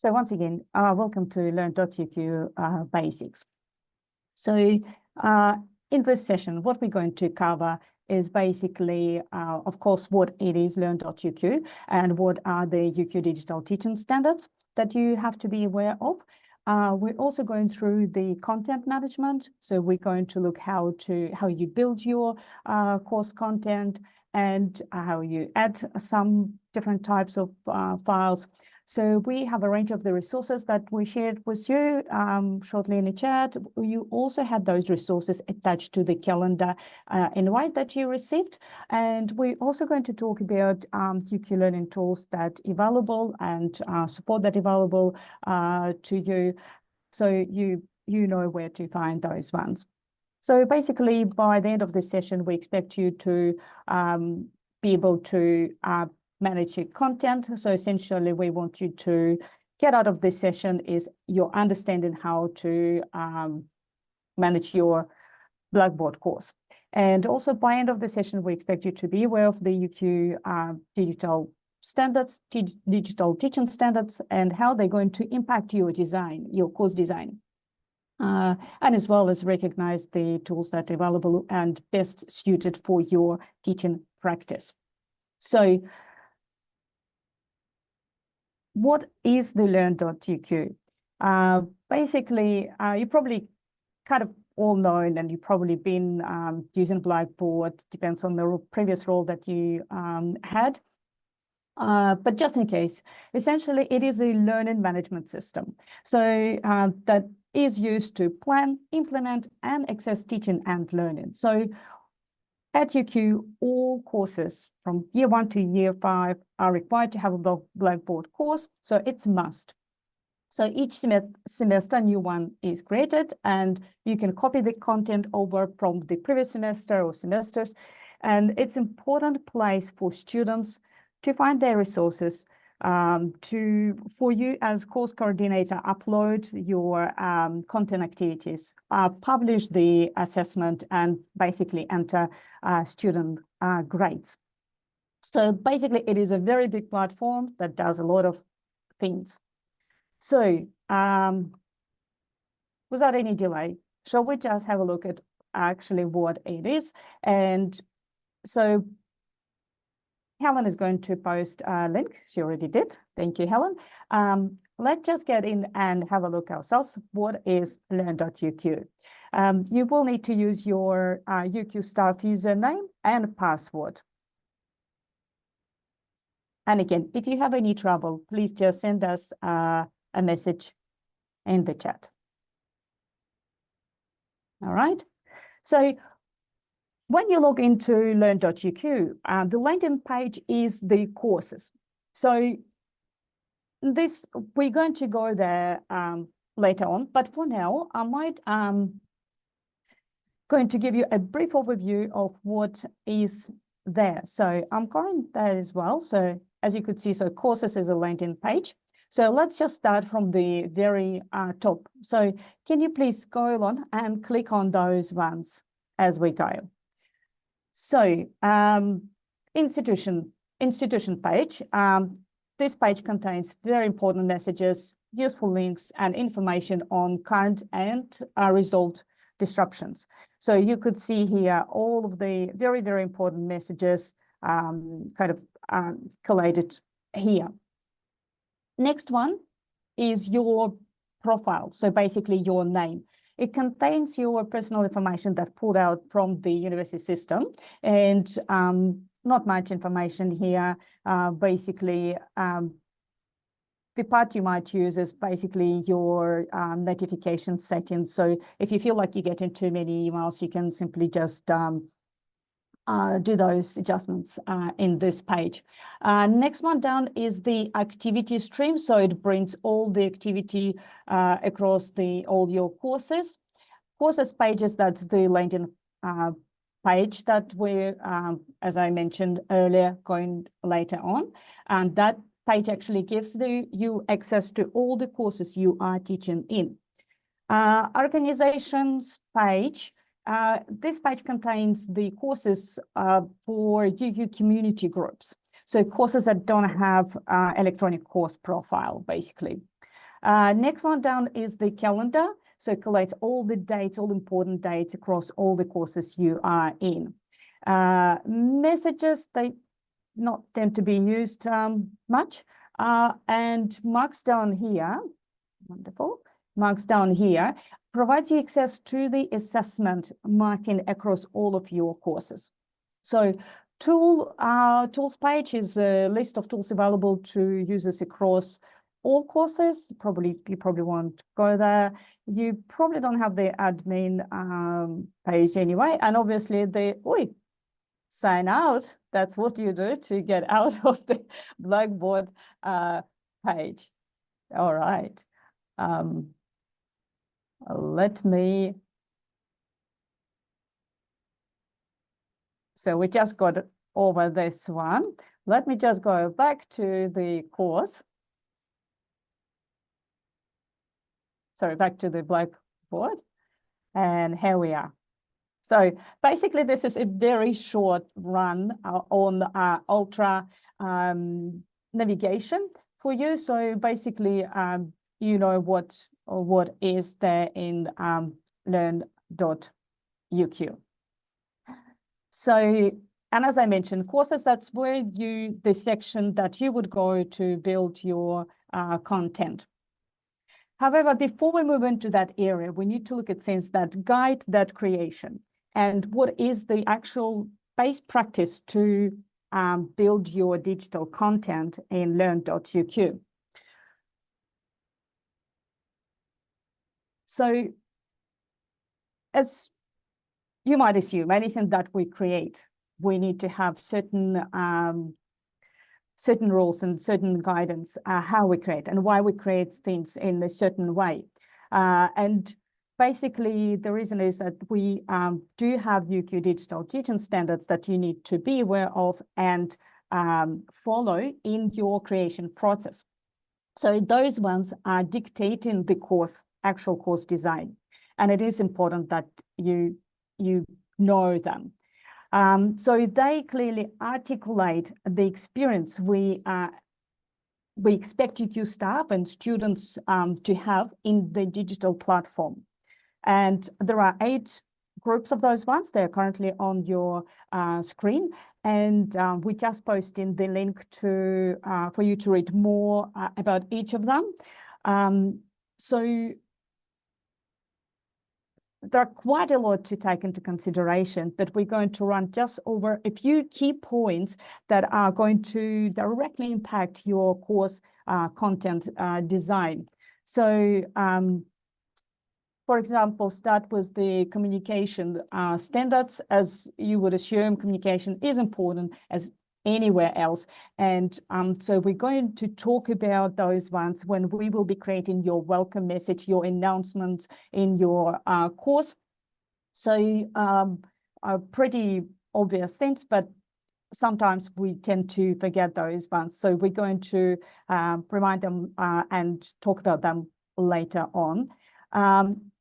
So once again, welcome to Learn.UQ Basics. So in this session, what we're going to cover is basically, of course, what it is Learn.UQ and what are the UQ digital teaching standards that you have to be aware of. We're also going through the content management. So we're going to look how you build your course content and how you add some different types of files. So we have a range of the resources that we shared with you shortly in the chat. You also had those resources attached to the calendar invite that you received. And we're also going to talk about UQ learning tools that are available and support that available to you. So you know where to find those ones. So basically, by the end of this session, we expect you to be able to manage your content. So essentially, we want you to get out of this session is your understanding how to manage your Blackboard course. And also by end of the session, we expect you to be aware of the UQ digital standards, digital teaching standards, and how they're going to impact your design, your course design. And as well as recognize the tools that are available and best suited for your teaching practice. So what is the Learn.UQ? Basically, you probably kind of all know, and you've probably been using Blackboard, depends on the previous role that you had. But just in case, essentially, it is a learning management system. So that is used to plan, implement, and access teaching and learning. So at UQ, all courses from year 1 to year 5 are required to have a Blackboard course, so it's a must. So each semester, a new one is created, and you can copy the content over from the previous semester or semesters. And it's an important place for students to find their resources, for you as course coordinator, upload your content activities, publish the assessment, and basically enter student grades. So basically, it is a very big platform that does a lot of things. So without any delay, shall we just have a look at actually what it is? And so Helen is going to post a link. She already did. Thank you, Helen. Let's just get in and have a look ourselves. What is Learn.UQ? You will need to use your UQ staff username and password. And again, if you have any trouble, please just send us a message in the chat. All right. So when you log into Learn.UQ, the landing page is the courses. So this, we're going to go there later on, but for now, I might going to give you a brief overview of what is there. So I'm going there as well. So as you could see, so courses is a landing page. So let's just start from the very top. So can you please go on and click on those ones as we go? So institution page. This page contains very important messages, useful links, and information on current and result disruptions. So you could see here all of the very, very important messages kind of collated here. Next one is your profile. So basically your name. It contains your personal information that's pulled out from the university system, and not much information here. Basically, the part you might use is basically your notification settings. So if you feel like you're getting too many emails, you can simply just do those adjustments in this page. Next one down is the activity stream. So it brings all the activity across all your courses. Courses pages, that's the landing page that we're, as I mentioned earlier, going later on. And that page actually gives you access to all the courses you are teaching in. Organizations page. This page contains the courses for UQ community groups. So courses that don't have electronic course profile, basically. Next one down is the calendar. So it collates all the dates, all important dates across all the courses you are in. Messages, they not tend to be used much. And marks down here, wonderful, marks down here, provides you access to the assessment marking across all of your courses. So tools page is a list of tools available to users across all courses. You probably won't go there. You probably don't have the admin page anyway. And obviously sign out. That's what you do to get out of the Blackboard page. All right. So we just got over this one. Let me just go back to the course. Sorry, back to the Blackboard. And here we are. So basically, this is a very short run on Ultra navigation for you. So basically, you know what is there in Learn.UQ. So, and as I mentioned, courses, that's where the section that you would go to build your content. However, before we move into that area, we need to look at things that guide that creation and what is the actual base practice to build your digital content in Learn.UQ. So as you might assume, anything that we create, we need to have certain rules and certain guidance how we create and why we create things in a certain way. And basically, the reason is that we do have UQ digital teaching standards that you need to be aware of and follow in your creation process. So those ones are dictating the actual course design. And it is important that you know them. So they clearly articulate the experience we expect UQ staff and students to have in the digital platform. And there are 8 groups of those ones. They're currently on your screen. And we just posted the link to for you to read more about each of them. So there are quite a lot to take into consideration, but we're going to run just over a few key points that are going to directly impact your course content design. So, for example, start with the communication standards. As you would assume, communication is important as anywhere else. And so we're going to talk about those ones when we will be creating your welcome message, your announcements in your course. So pretty obvious things, but sometimes we tend to forget those ones. So we're going to remind them and talk about them later on.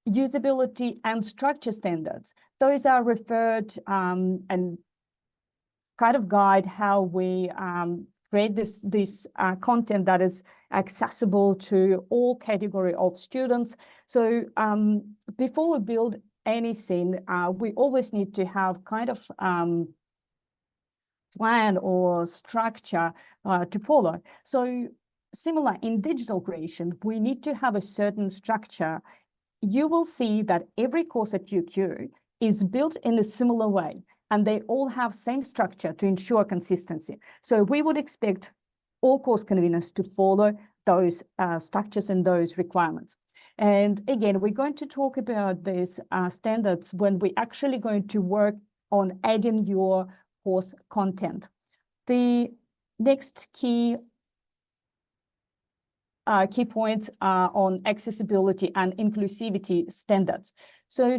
Usability and structure standards. Those are referred and kind of guide how we create this content that is accessible to all category of students. So before we build anything, we always need to have kind of plan or structure to follow. So similar in digital creation, we need to have a certain structure. You will see that every course at UQ is built in a similar way, and they all have same structure to ensure consistency. So we would expect all course conveners to follow those structures and those requirements. And again, we're going to talk about these standards when we're actually going to work on adding your course content. The next key points are on accessibility and inclusivity standards. So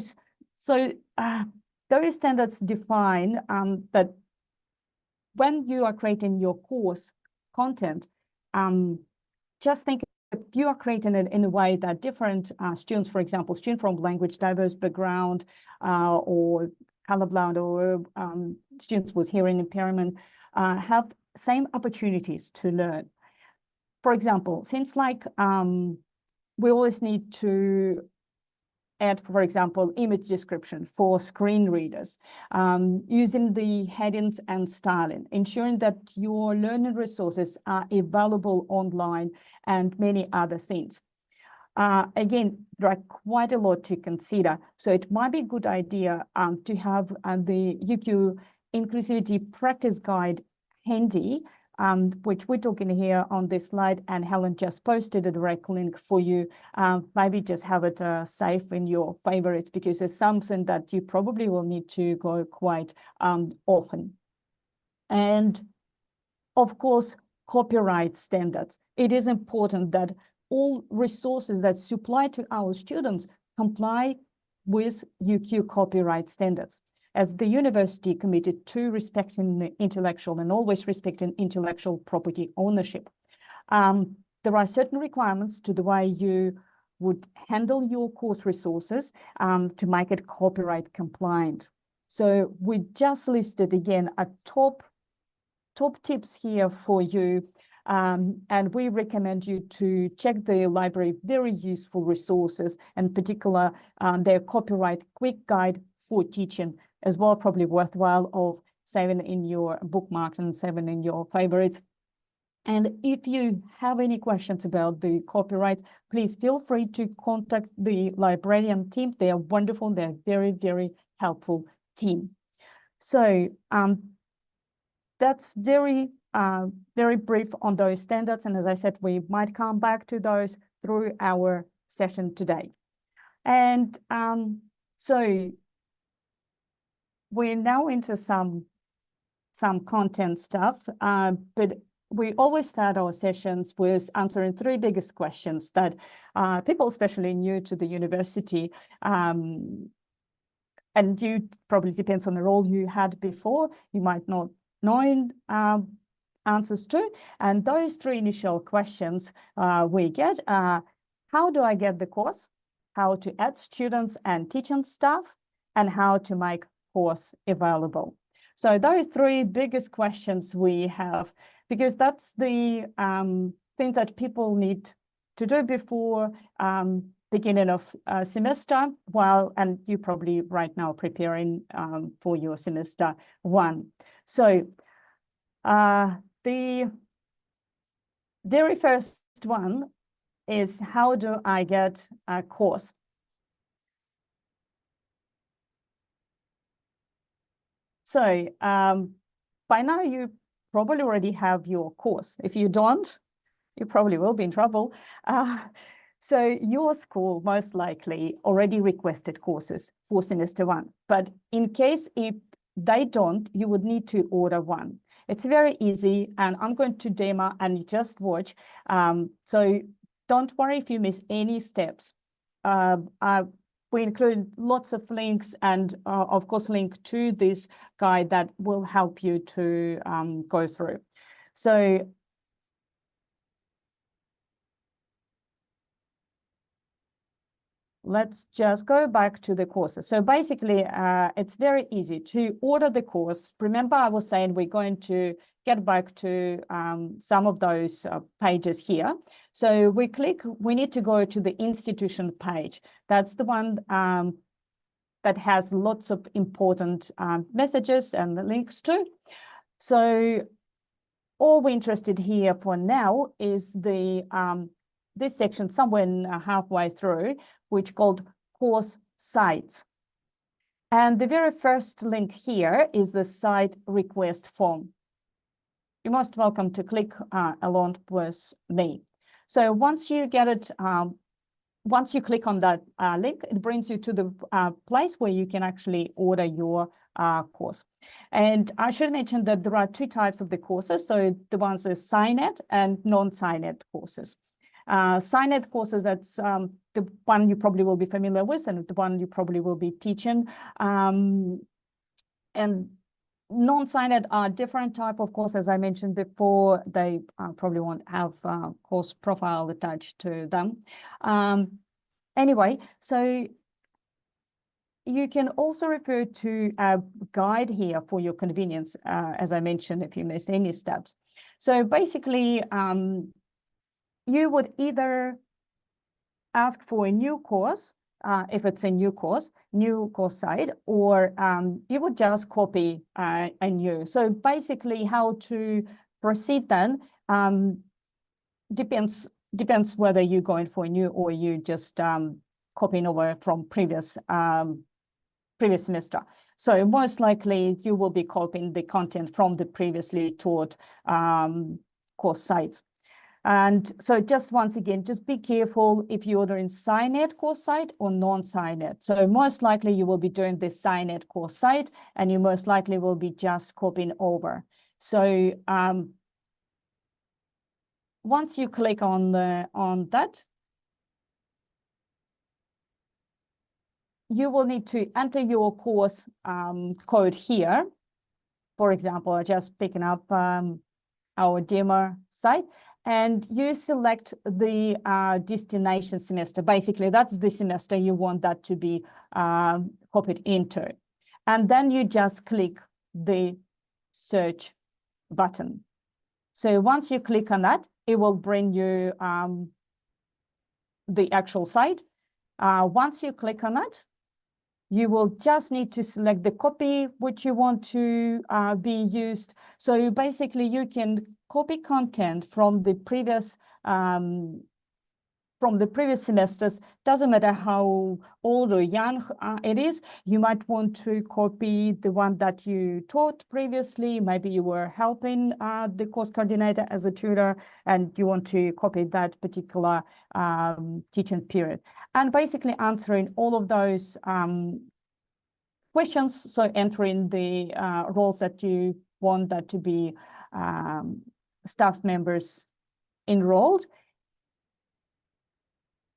those standards define that when you are creating your course content, just think if you are creating it in a way that different students, for example, students from language diverse background or colorblind or students with hearing impairment have same opportunities to learn. For example, things like we always need to add, for example, image description for screen readers, using the headings and styling, ensuring that your learning resources are available online, and many other things. Again, there are quite a lot to consider. So it might be a good idea to have the UQ Inclusivity Practice Guide handy, which we're talking here on this slide, and Helen just posted a direct link for you. Maybe just have it safe in your favorites, because it's something that you probably will need to go quite often. And of course, copyright standards. It is important that all resources that supply to our students comply with UQ copyright standards, as the university committed to respecting the intellectual and always respecting intellectual property ownership. There are certain requirements to the way you would handle your course resources to make it copyright compliant. So we just listed again a top tips here for you. And we recommend you to check the library very useful resources, in particular their copyright quick guide for teaching as well, probably worthwhile of saving in your bookmarks and saving in your favorites. And if you have any questions about the copyright, please feel free to contact the librarian team. They are wonderful. They're very, very helpful team. So that's very brief on those standards. And as I said, we might come back to those through our session today. And so we're now into some content stuff, but we always start our sessions with answering 3 biggest questions that people, especially new to the university, and you probably depends on the role you had before, you might not know answers to. And those 3 initial questions we get are, how do I get the course? How to add students and teaching staff? And how to make course available? So those 3 biggest questions we have, because that's the thing that people need to do before beginning of semester, and you probably right now preparing for your semester 1. So the very first one is, how do I get a course? So by now you probably already have your course. If you don't, you probably will be in trouble. So your school most likely already requested courses for semester 1. But in case if they don't, you would need to order one. It's very easy, and I'm going to demo and just watch. So don't worry if you miss any steps. We include lots of links and, of course, link to this guide that will help you to go through. So let's just go back to the courses. So basically, it's very easy to order the course. Remember, I was saying we're going to get back to some of those pages here. So we need to go to the institution page. That's the one that has lots of important messages and links to. So all we're interested here for now is the this section somewhere halfway through, which called course sites. And the very first link here is the site request form. You're most welcome to click along with me. So once you get it, once you click on that link, it brings you to the place where you can actually order your course. And I should mention that there are 2 types of the courses. So the ones are SciNet and non-SciNet courses. SciNet courses, that's the one you probably will be familiar with and the one you probably will be teaching. And non-SciNet are different type of course. As I mentioned before, they probably won't have course profile attached to them. Anyway, so you can also refer to a guide here for your convenience, as I mentioned, if you miss any steps. So basically, you would either ask for a new course, if it's a new course site, or you would just copy a new. So basically how to proceed then depends whether you're going for a new or you just copying over from previous semester. So most likely you will be copying the content from the previously taught course sites. And so just once again, just be careful if you order in SciNet course site or non-SciNet. So most likely you will be doing the SciNet course site, and you most likely will be just copying over. So once you click on that, you will need to enter your course code here. For example, just picking up our demo site, and you select the destination semester. Basically, that's the semester you want that to be copied into. And then you just click the search button. So once you click on that, it will bring you the actual site. Once you click on that, you will just need to select the copy which you want to be used. So basically, you can copy content from the previous semesters. Doesn't matter how old or young it is. You might want to copy the one that you taught previously. Maybe you were helping the course coordinator as a tutor, and you want to copy that particular teaching period. And basically answering all of those questions, so entering the roles that you want that to be staff members enrolled,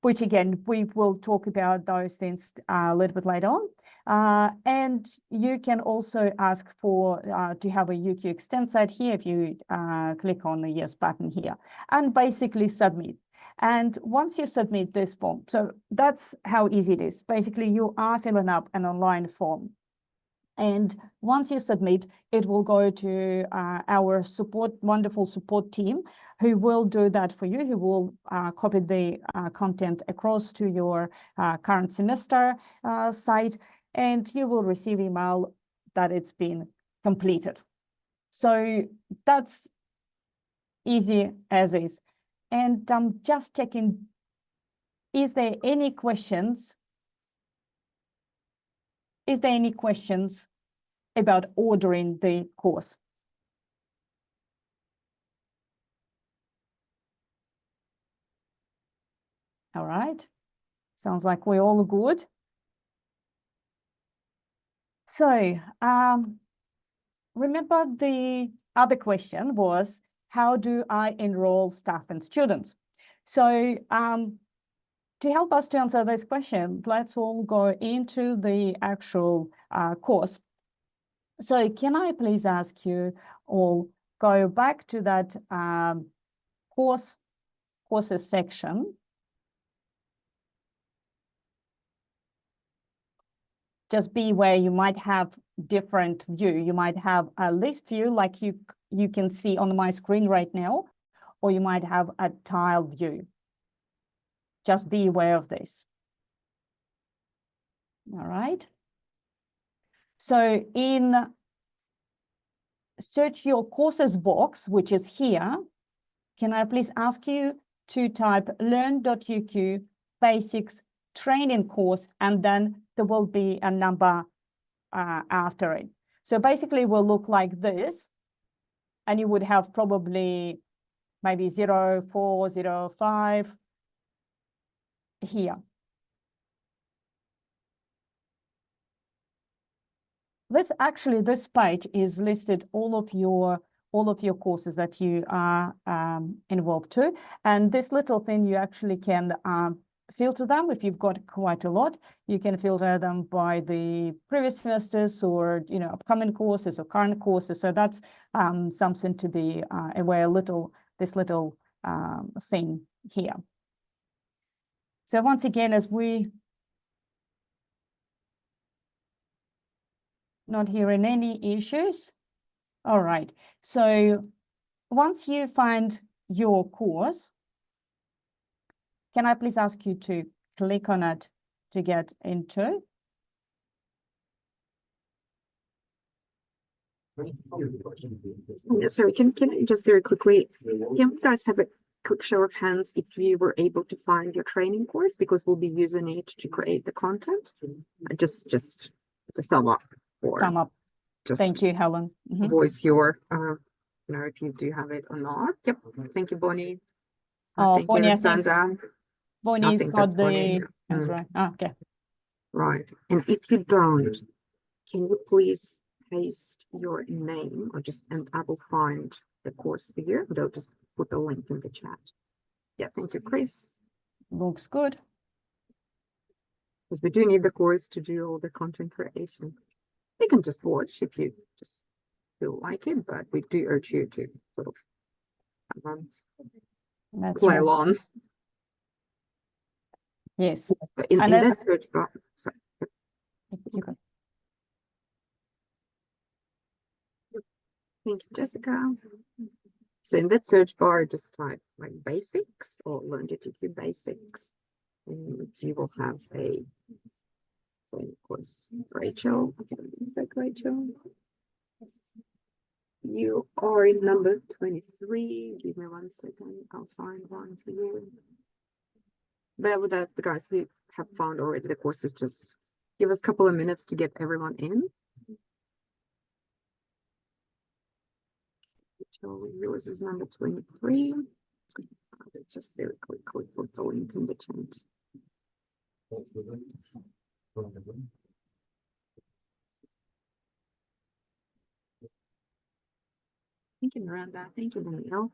which again, we will talk about those things a little bit later on. And you can also ask for to have a UQ extend site here if you click on the yes button here, and basically submit. And once you submit this form, so that's how easy it is. Basically, you are filling up an online form. And once you submit, it will go to our wonderful support team, who will do that for you, who will copy the content across to your current semester site, and you will receive email that it's been completed. So that's easy as is. And I'm just checking, is there any questions? Is there any questions about ordering the course? All right. Sounds like we're all good. So remember the other question was, how do I enroll staff and students? So to help us to answer this question, let's all go into the actual course. So can I please ask you all go back to that courses section. Just be where you might have different view. You might have a list view like you can see on my screen right now, or you might have a tile view. Just be aware of this. All right. So in search your courses box, which is here, can I please ask you to type Learn.UQ basics training course, and then there will be a number after it. So basically it will look like this, and you would have probably maybe 0405 here. This page is listed all of your courses that you are involved to, and this little thing you actually can filter them. If you've got quite a lot, you can filter them by the previous semesters, or upcoming courses or current courses. So that's something to be aware. This little thing here. So once again, as we not hearing any issues. All right. So once you find your course, can I please ask you to click on it to get into? Yeah, sorry, can I just very quickly, can we guys have a quick show of hands if you were able to find your training course, because we'll be using it to create the content? Just a thumb up, or Thumb up. just Thank you, Helen. voice your if you do have it or not. Yep. Thank you, Bonnie. Oh, Thank Bonnie, you, I think Alexandra. Bonnie's think got that's Bonnie. the hands right. Oh, okay. Right. And if you don't, can you please paste your name, or just, and I will find the course here, but I'll just put the link in the chat. Yeah, thank you, Chris. Looks good. Because we do need the course to do all the content creation. You can just watch if you just feel like it, but we do urge you to sort of play along. Yes. But in that search bar, sorry. Thank you, Jessica. So in that search bar, just type like basics or Learn.UQ basics, and you will have a course. Rachel, okay, Rachel. You are in number 23. Give me 1 second. I'll find one for you. Bear with us, the guys who have found already the courses. Just give us a couple of minutes to get everyone in. So yours is number 23. Let's just very quickly put the link in the chat. Thank you, Miranda. Thank you, Danielle.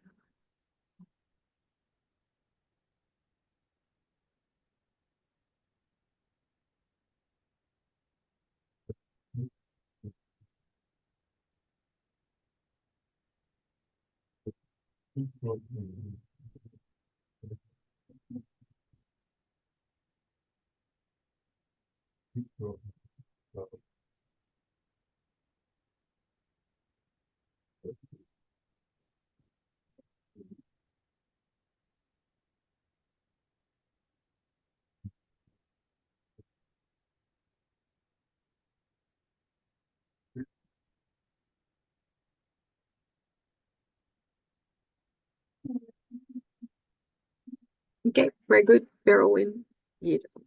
Okay, very good. Barrel in. Beautiful.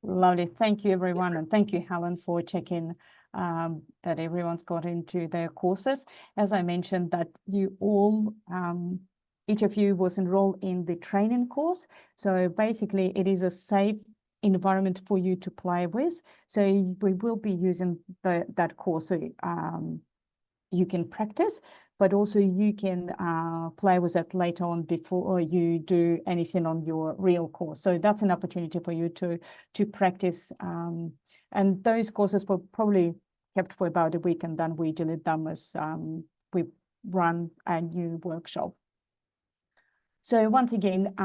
Lovely. Thank you, everyone. And thank you, Helen, for checking that everyone's got into their courses. As I mentioned, that you all, each of you was enrolled in the training course. So basically, it is a safe environment for you to play with. So we will be using that course. So you can practice, but also you can play with it later on before you do anything on your real course. So that's an opportunity for you to practice. And those courses were probably kept for about a week, and then we delete them as we run a new workshop. So once again,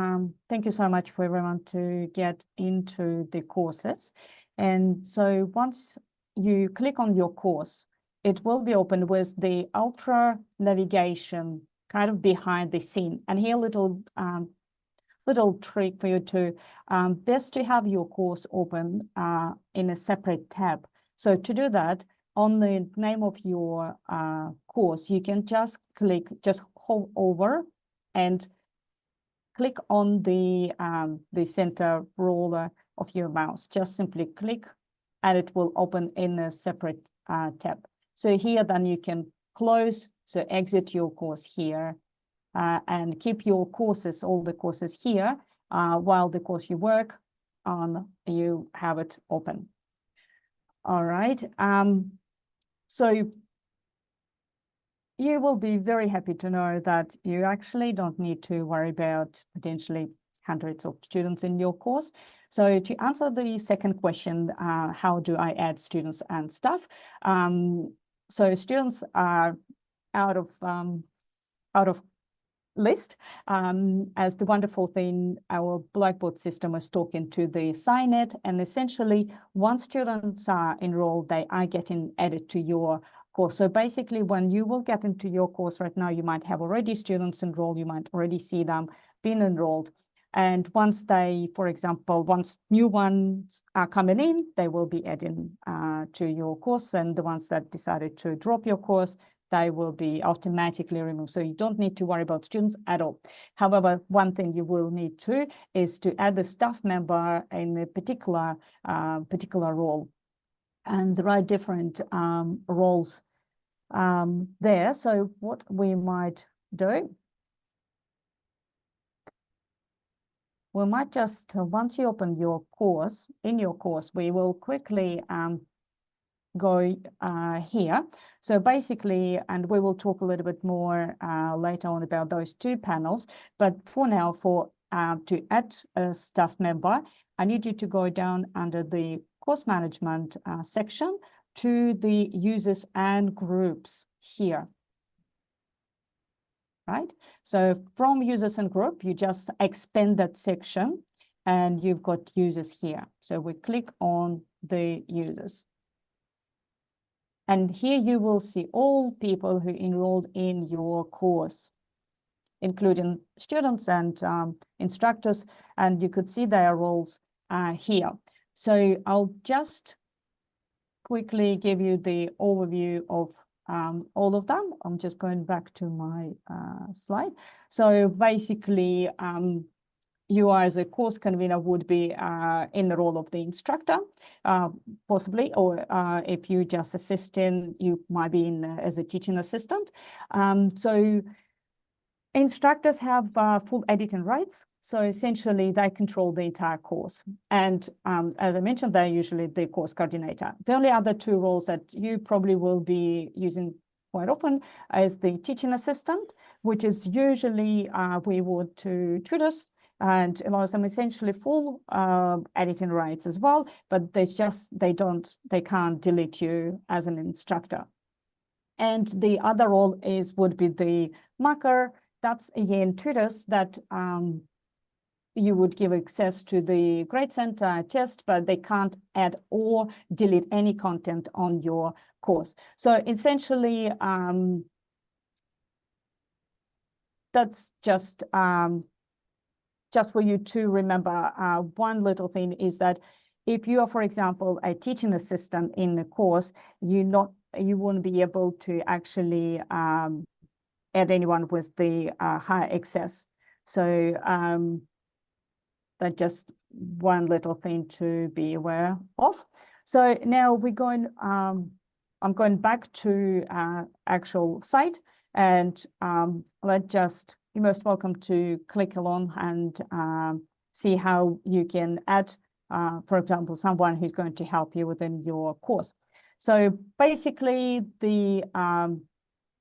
thank you so much for everyone to get into the courses. And so once you click on your course, it will be open with the Ultra navigation kind of behind the scene. And here, little trick for you to best to have your course open in a separate tab. So to do that, on the name of your course, you can just hover over and click on the center roller of your mouse. Just simply click, and it will open in a separate tab. So here, then you can close, so exit your course here, and keep your courses, all the courses here, while the course you work on, you have it open. All right. So you will be very happy to know that you actually don't need to worry about potentially hundreds of students in your course. So to answer the second question, how do I add students and staff? So students are out of list, as the wonderful thing, our Blackboard system is talking to the SciNet, and essentially once students are enrolled, they are getting added to your course. So basically, when you will get into your course right now, you might have already students enrolled, you might already see them being enrolled. And once they, for example, once new ones are coming in, they will be adding to your course. And the ones that decided to drop your course, they will be automatically removed. So you don't need to worry about students at all. However, one thing you will need to is to add the staff member in a particular role. And there are different roles there. So what we might do, we might just, once you open your course, in your course, we will quickly go here. So basically, and we will talk a little bit more later on about those two panels, but for now, to add a staff member, I need you to go down under the course management section to the users and groups here. Right? So from users and group, you just expand that section and you've got users here. So we click on the users. And here you will see all people who enrolled in your course, including students and instructors, and you could see their roles here. So I'll just quickly give you the overview of all of them. I'm just going back to my slide. So basically, you as a course convener would be in the role of the instructor, possibly, or if you just assisting, you might be in as a teaching assistant. So instructors have full editing rights. So essentially, they control the entire course. And as I mentioned, they're usually the course coordinator. The only other two roles that you probably will be using quite often is the teaching assistant, which is usually reward to tutors and allows them essentially full editing rights as well, but they can't delete you as an instructor. And the other role would be the marker. That's again tutors that you would give access to the grade center test, but they can't add or delete any content on your course. So essentially, that's just for you to remember. One little thing is that if you are, for example, a teaching assistant in a course, you won't be able to actually add anyone with the higher access. So that's just one little thing to be aware of. So now we're going, I'm going back to actual site, and you're most welcome to click along and see how you can add, for example, someone who's going to help you within your course. So basically, the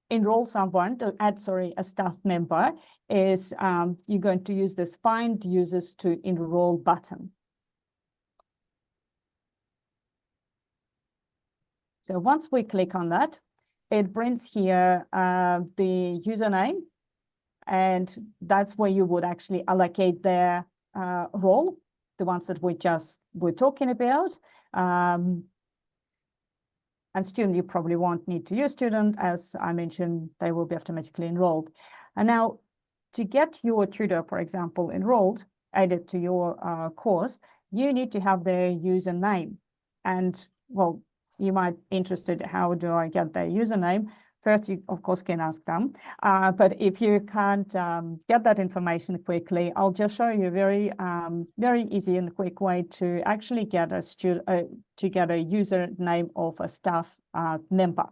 enroll someone to add, a staff member is you're going to use this find users to enroll button. So once we click on that, it brings here the username, and that's where you would actually allocate their role, the ones that we're talking about. And student, you probably won't need to use student. As I mentioned, they will be automatically enrolled. And now to get your tutor, for example, enrolled, added to your course, you need to have their username. And well, you might be interested, how do I get their username? First, you, of course, can ask them. But if you can't get that information quickly, I'll just show you a very easy and quick way to actually get a username of a staff member.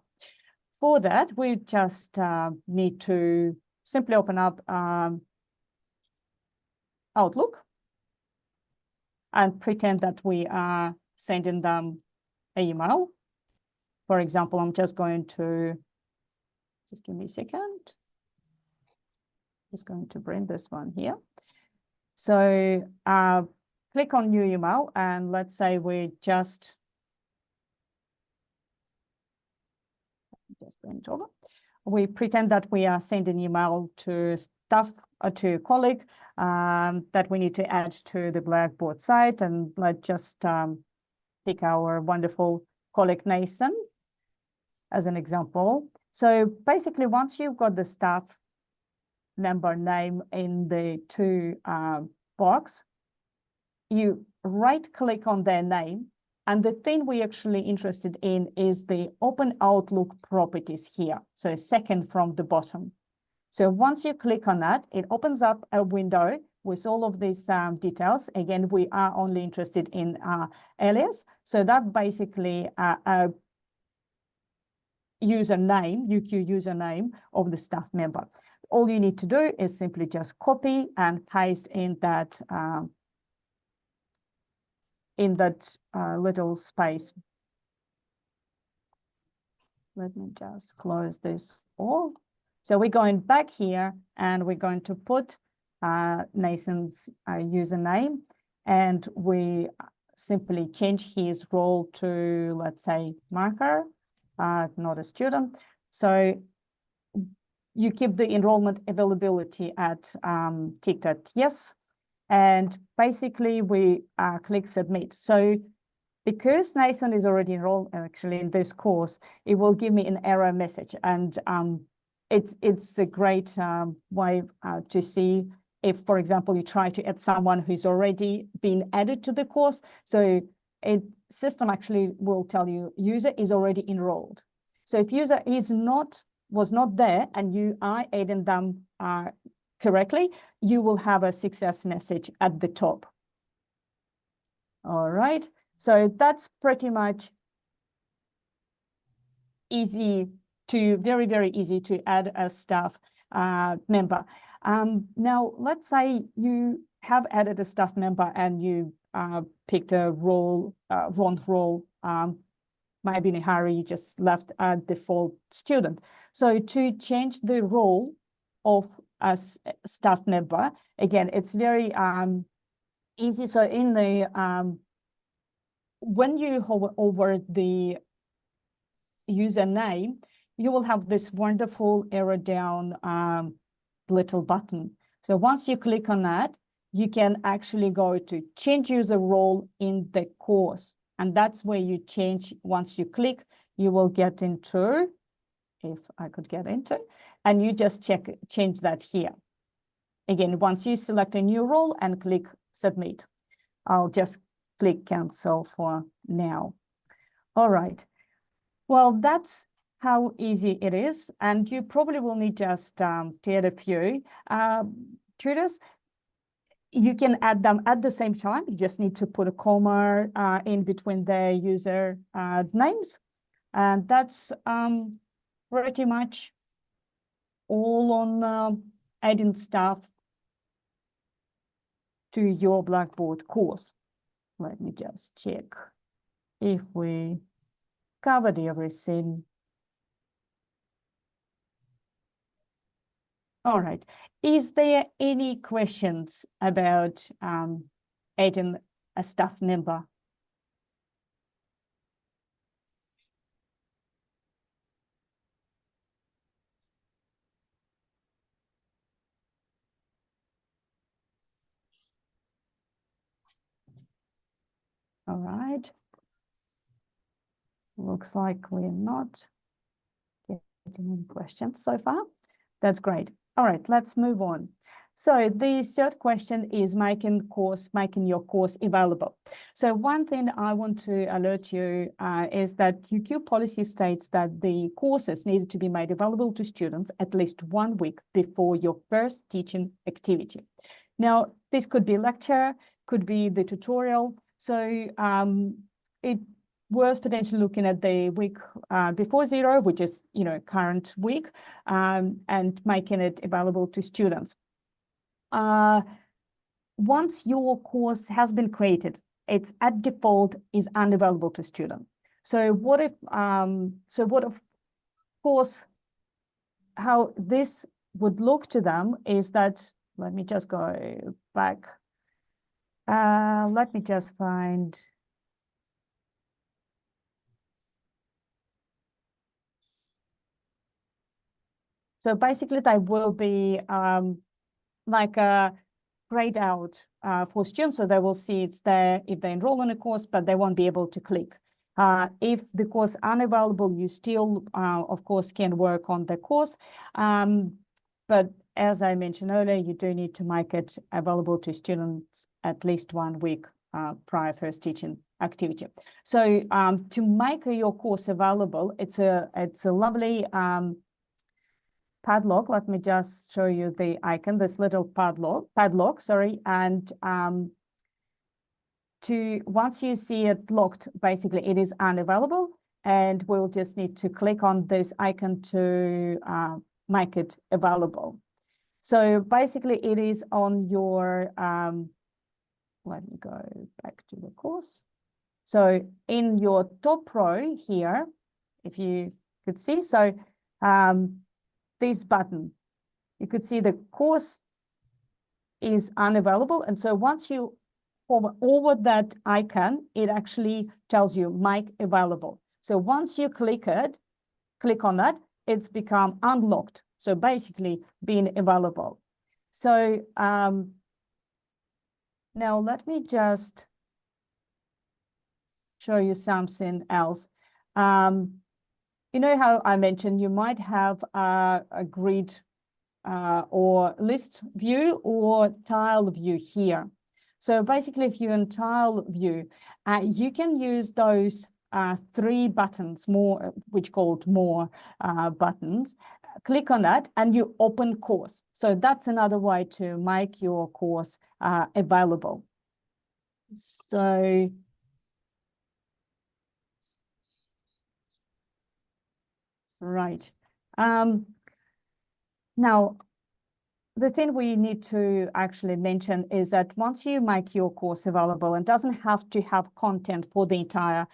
For that, we just need to simply open up Outlook and pretend that we are sending them an email. For example, I'm just going to just give me a second. Just going to bring this one here. So click on new email, and let's say we just bring it over. We pretend that we are sending email to staff or to a colleague that we need to add to the Blackboard site, and let's just pick our wonderful colleague Nathan as an example. So basically, once you've got the staff member name in the two box, you right-click on their name, and the thing we're actually interested in is the Open Outlook properties here. So second from the bottom. So once you click on that, it opens up a window with all of these details. Again, we are only interested in alias. So that basically a username, UQ username of the staff member. All you need to do is simply just copy and paste in that little space. Let me just close this all. So we're going back here and we're going to put Nathan's username, and we simply change his role to, let's say, marker, not a student. So you keep the enrollment availability at ticked at yes. And basically we click submit. So because Nathan is already enrolled actually in this course, it will give me an error message. And it's a great way to see if, for example, you try to add someone who's already been added to the course. So system actually will tell you user is already enrolled. So if user was not there and you are adding them correctly, you will have a success message at the top. All right. So that's pretty much easy to, very, very easy to add a staff member. Now, let's say you have added a staff member and you picked a role, wrong role, maybe in a hurry, you just left a default student. So to change the role of a staff member, again, it's very easy. So in the when you hover over the username, you will have this wonderful arrow down little button. So once you click on that, you can actually go to change user role in the course. And that's where you change. Once you click, you will get into, if I could get into, and you just change that here. Again, once you select a new role and click submit, I'll just click cancel for now. All right. Well, that's how easy it is. And you probably will need just to add a few tutors. You can add them at the same time. You just need to put a comma in between the user names. And that's pretty much all on adding stuff to your Blackboard course. Let me just check if we covered everything. All right. Is there any questions about adding a staff member? All right. Looks like we're not getting any questions so far. That's great. All right, let's move on. So the third question is making your course available. So one thing I want to alert you is that UQ policy states that the courses need to be made available to students at least 1 week before your first teaching activity. Now, this could be lecture, could be the tutorial. So it was potentially looking at the week before zero, which is, current week, and making it available to students. Once your course has been created, it's at default is unavailable to student. So what if, of course, how this would look to them is that, let me just go back. Let me just find. So basically they will be like a grayed out for students. So they will see it's there if they enroll in a course, but they won't be able to click. If the course unavailable, you still, of course, can work on the course. But as I mentioned earlier, you do need to make it available to students at least 1 week prior first teaching activity. So to make your course available, it's a lovely padlock. Let me just show you the icon, this little padlock, sorry. And once you see it locked, basically it is unavailable, and we'll just need to click on this icon to make it available. So basically it is on your, let me go back to the course. So in your top row here, if you could see, so this button, you could see the course is unavailable. And so once you hover over that icon, it actually tells you make available. So once you click on that, it's become unlocked. So basically being available. So now let me just show you something else. You know how I mentioned you might have a grid or list view or tile view here. So basically, if you're in tile view, you can use those 3 buttons, which called more buttons. Click on that and you open course. So that's another way to make your course available. So right. Now, the thing we need to actually mention is that once you make your course available, it doesn't have to have content for the entire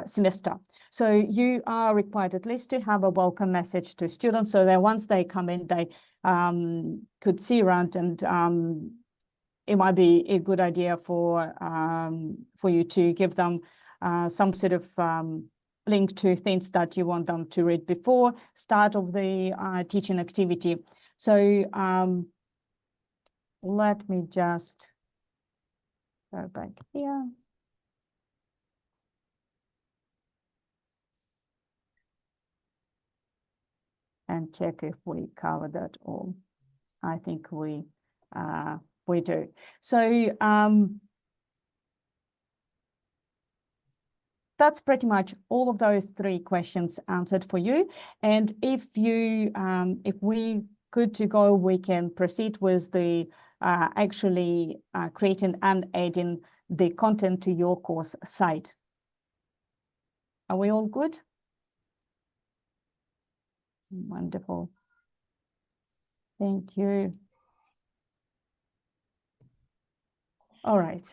semester. So you are required at least to have a welcome message to students so that once they come in, they could see around, and it might be a good idea for you to give them some sort of link to things that you want them to read before start of the teaching activity. So let me just go back here. And check if we cover that all. I think we do. So that's pretty much all of those 3 questions answered for you. And if we good to go, we can proceed with the actually creating and adding the content to your course site. Are we all good? Wonderful. Thank you. All right.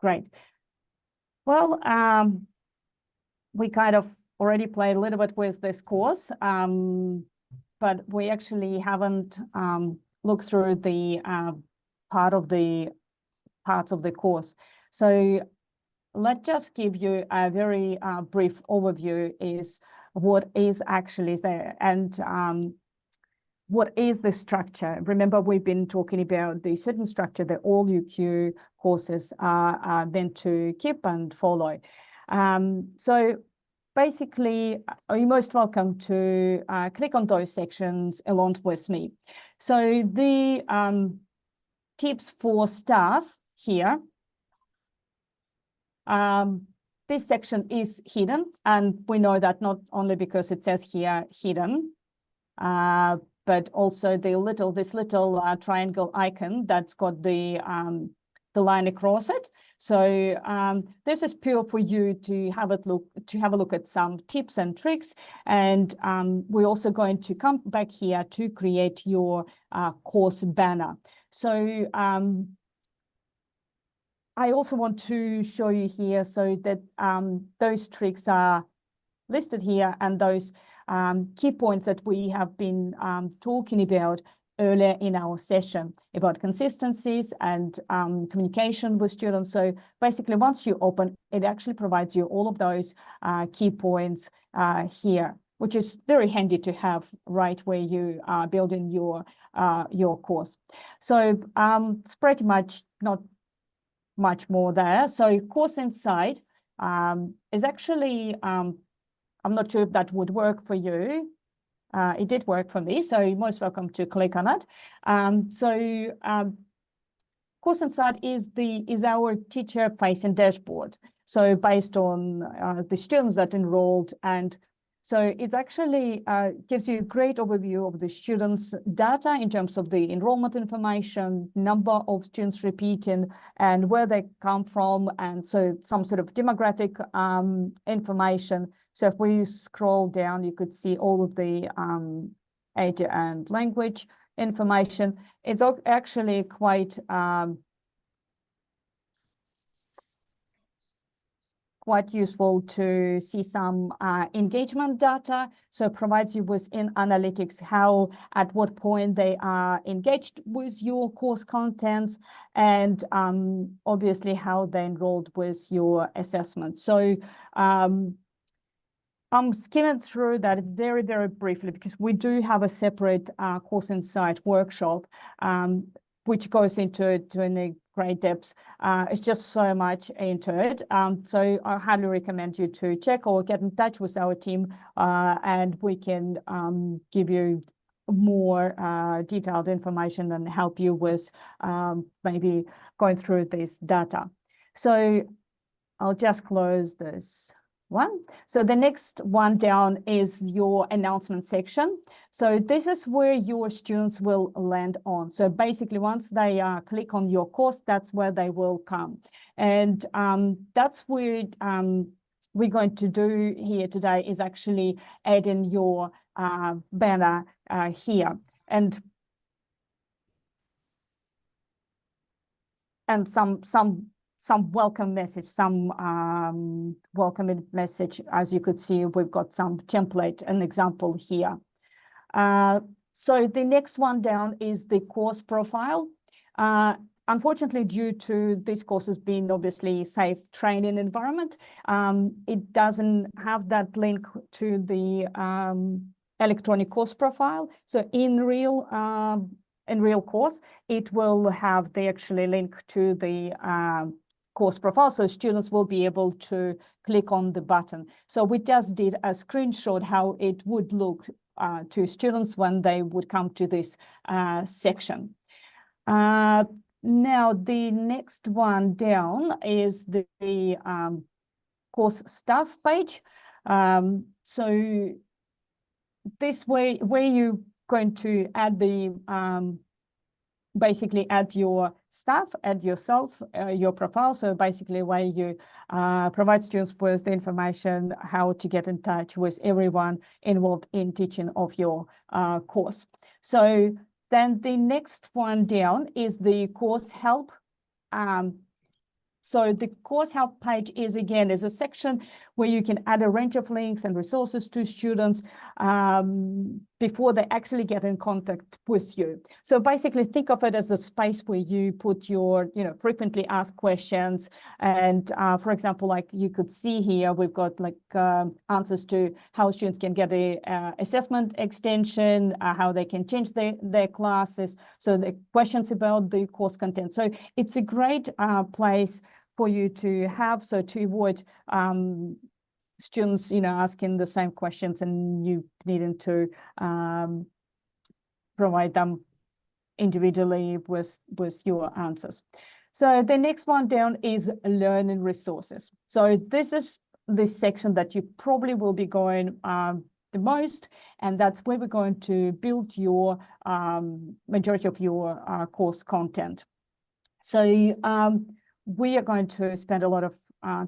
Great. Well, we kind of already played a little bit with this course, but we actually haven't looked through the parts of the course. So let's just give you a very brief overview is what is actually there and what is the structure. Remember, we've been talking about the certain structure that all UQ courses are meant to keep and follow. So basically, you're most welcome to click on those sections along with me. So the tips for staff here, this section is hidden, and we know that not only because it says here hidden, but also this little triangle icon that's got the line across it. So this is pure for you to have a look at some tips and tricks. And we're also going to come back here to create your course banner. So I also want to show you here so that those tricks are listed here, and those key points that we have been talking about earlier in our session about consistencies and communication with students. So basically, once you open, it actually provides you all of those key points here, which is very handy to have right where you are building your course. So it's pretty much not much more there. So course inside is actually I'm not sure if that would work for you. It did work for me, so you're most welcome to click on it. Course Insight is our teacher-facing dashboard. So based on the students that enrolled, and so it actually gives you a great overview of the students' data in terms of the enrollment information, number of students repeating, and where they come from, and so some sort of demographic information. So if we scroll down, you could see all of the age and language information. It's actually quite useful to see some engagement data. So it provides you with in analytics how, at what point they are engaged with your course contents, and obviously how they enrolled with your assessment. So I'm skimming through that very, very briefly because we do have a separate Course Insight workshop, which goes into it in a great depth. It's just so much into it. So I highly recommend you to check or get in touch with our team, and we can give you more detailed information and help you with maybe going through this data. So I'll just close this one. So the next one down is your announcement section. So this is where your students will land on. So basically, once they click on your course, that's where they will come. And that's where we're going to do here today is actually add in your banner here. And some welcome message, some welcoming message. As you could see, we've got some template, an example here. So the next one down is the course profile. Unfortunately, due to this course has been obviously safe training environment, it doesn't have that link to the electronic course profile. So in real course, it will have the actually link to the course profile, so students will be able to click on the button. So we just did a screenshot how it would look to students when they would come to this section. Now, the next one down is the course staff page. So this way, where you're going to add the basically add your staff, add yourself, your profile. So basically where you provide students with the information, how to get in touch with everyone involved in teaching of your course. So then the next one down is the course help. So the course help page is a section where you can add a range of links and resources to students before they actually get in contact with you. So basically think of it as a space where you put your, frequently asked questions. And for example, like you could see here, we've got like answers to how students can get a assessment extension, how they can change their classes. So the questions about the course content. So it's a great place for you to have, so to avoid students, asking the same questions and you needing to provide them individually with your answers. So the next one down is learning resources. So this is the section that you probably will be going the most, and that's where we're going to build your majority of your course content. So we are going to spend a lot of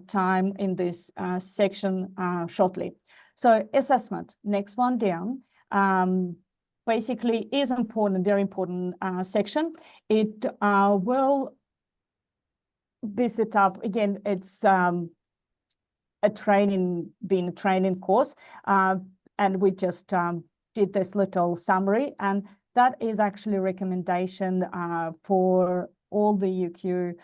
time in this section shortly. So assessment, next one down, basically is important, very important section. It will be set up, again, it's a training course, and we just did this little summary, and that is actually a recommendation for all the UQ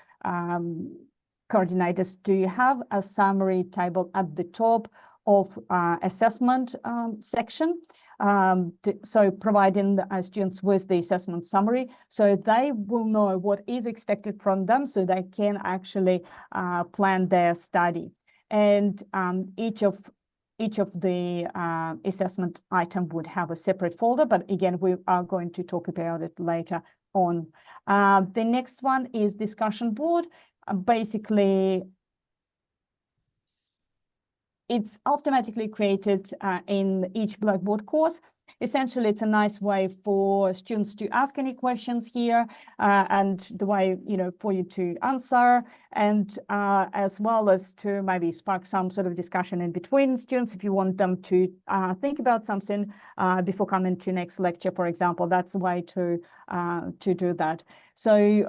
coordinators to have a summary table at the top of assessment section. So providing the students with the assessment summary, so they will know what is expected from them, so they can actually plan their study. And each of each of the assessment item would have a separate folder, but again, we are going to talk about it later on. The next one is discussion board. Basically, it's automatically created in each Blackboard course. Essentially, it's a nice way for students to ask any questions here, and the way, for you to answer, and as well as to maybe spark some sort of discussion in between students if you want them to think about something before coming to next lecture, for example. That's a way to do that. So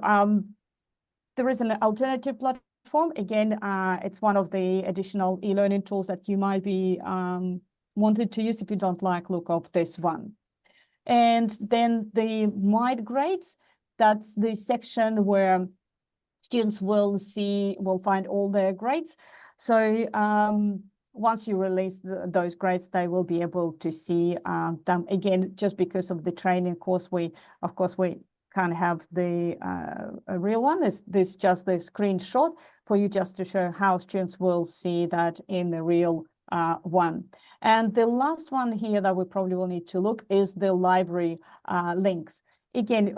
there is an alternative platform. Again, it's one of the additional e-learning tools that you might be wanted to use if you don't look up this one. And then the My Grades, that's the section where students will find all their grades. So once you release those grades, they will be able to see them. Again, just because of the training course, we can't have the a real one. This just the screenshot for you, just to show how students will see that in the real one. And the last one here that we probably will need to look is the library links. Again,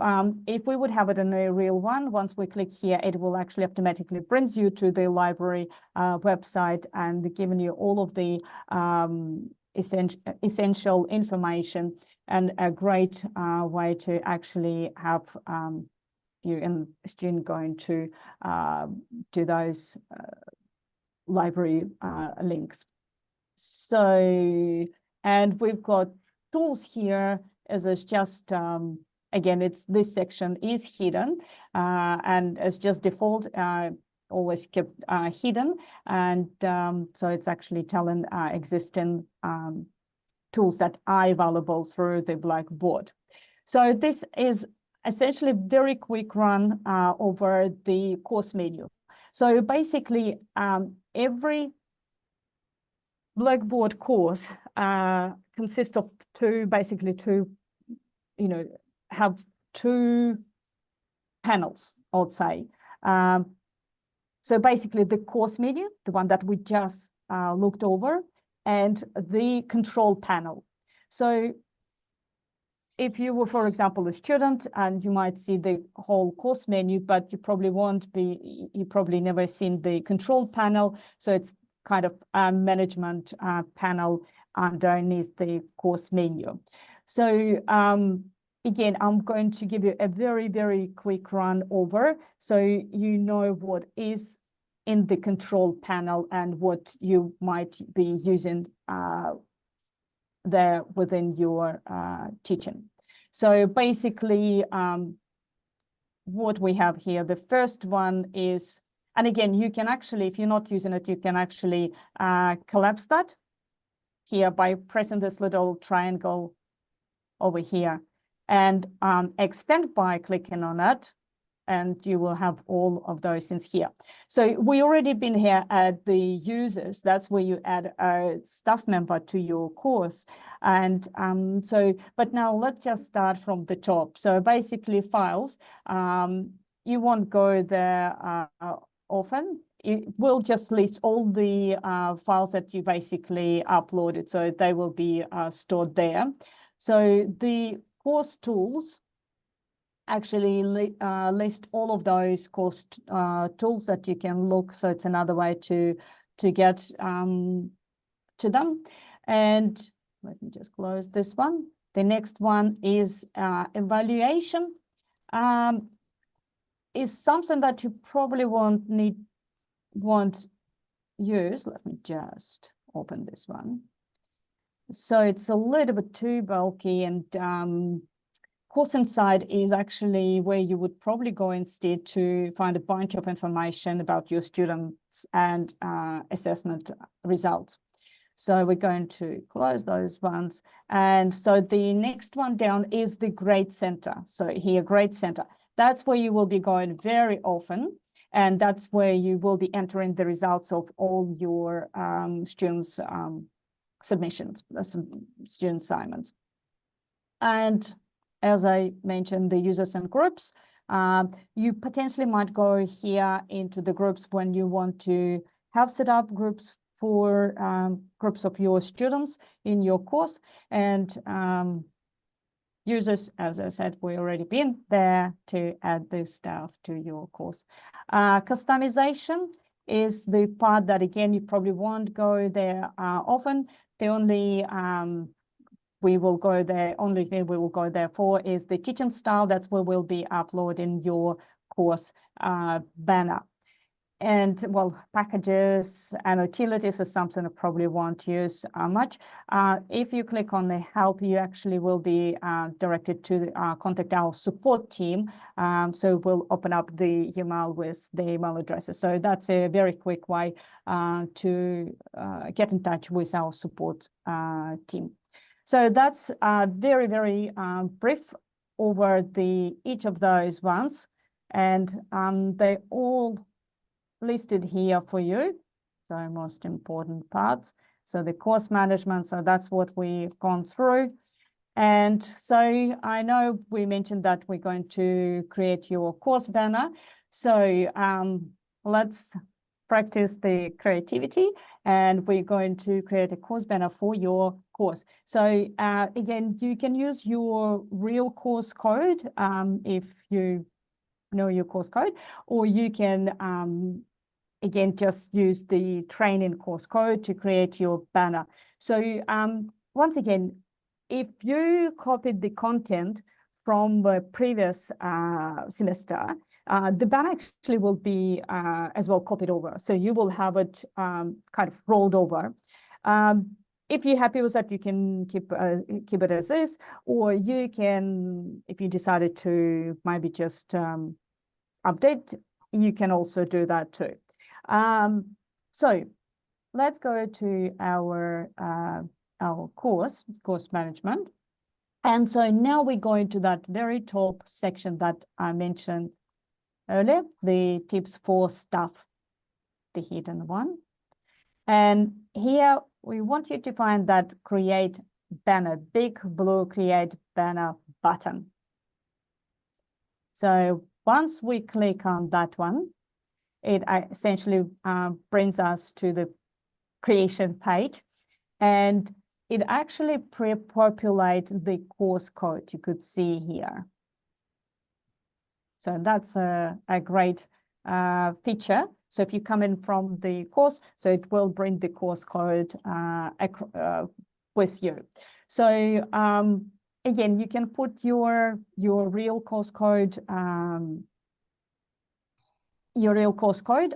if we would have it in a real one, once we click here, it will actually automatically brings you to the library website and giving you all of the essential information, and a great way to actually have you and student going to those library links. So, and we've got tools here, as it's just again, this section is hidden, and it's just default, always kept hidden, and so it's actually telling existing tools that are available through the Blackboard. So this is essentially a very quick run over the course menu. So basically, every Blackboard course consists of have two panels, I would say. So basically the course menu, the one that we just looked over, and the control panel. So if you were, for example, a student, and you might see the whole course menu, but you probably never seen the control panel. So it's kind of a management panel underneath the course menu. So again, I'm going to give you a very, very quick run over, so you know what is in the control panel and what you might be using there within your teaching. So basically, what we have here, the first one is, and again, you can actually, if you're not using it, you can actually collapse that here by pressing this little triangle over here, and expand by clicking on it, and you will have all of those things here. So we already been here at the users. That's where you add a staff member to your course. And but now let's just start from the top. So basically files, you won't go there often. It will just list all the files that you basically uploaded. So they will be stored there. So the course tools actually list all of those course tools that you can look. So it's another way to get to them. And let me just close this one. The next one is evaluation. Is something that you probably won't use. Let me just open this one. So it's a little bit too bulky, and Course Insight is actually where you would probably go instead to find a bunch of information about your students and assessment results. So we're going to close those ones. And so the next one down is the Grade Center. So here, Grade Center. That's where you will be going very often. And that's where you will be entering the results of all your students' submissions, student assignments. And as I mentioned, the users and groups, you potentially might go here into the groups when you want to have set up groups for groups of your students in your course, and users, as I said, we already been there to add this stuff to your course. Customization is the part that, again, you probably won't go there often. The only we will go there, only thing we will go there for is the teaching style. That's where we'll be uploading your course banner. And well, packages and utilities is something I probably won't use much. If you click on the help, you actually will be directed to contact our support team. So we'll open up the email with the email addresses. So that's a very quick way to get in touch with our support team. So that's very, very brief over each of those ones. And they all listed here for you. So most important parts. So the course management, so that's what we've gone through. And so I know we mentioned that we're going to create your course banner. So let's practice the creativity, and we're going to create a course banner for your course. So again, you can use your real course code if you know your course code, or you can again, just use the training course code to create your banner. So once again, if you copied the content from the previous semester, the banner actually will be as well copied over. So you will have it kind of rolled over. If you're happy with that, you can keep it as is, or you can, if you decided to maybe just update, you can also do that too. So let's go to our course management. And so now we go into that very top section that I mentioned earlier, the tips for staff, the hidden one. And here we want you to find that create banner, big blue create banner button. So once we click on that one, it essentially brings us to the creation page, and it actually pre-populates the course code you could see here. So that's a great feature. So if you come in from the course, so it will bring the course code with you. So again, you can put your real course code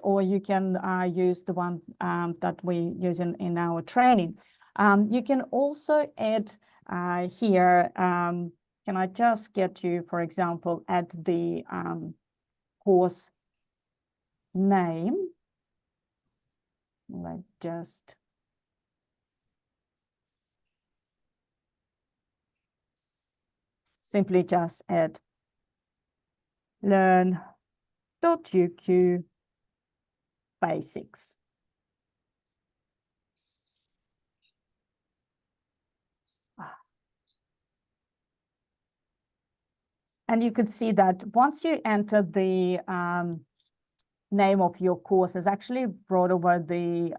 or you can use the one that we use in our training. You can also add here, can I just get you, for example, add the course name. Let's just simply just add Learn.UQ basics. And you could see that once you enter the name of your course, is actually brought over the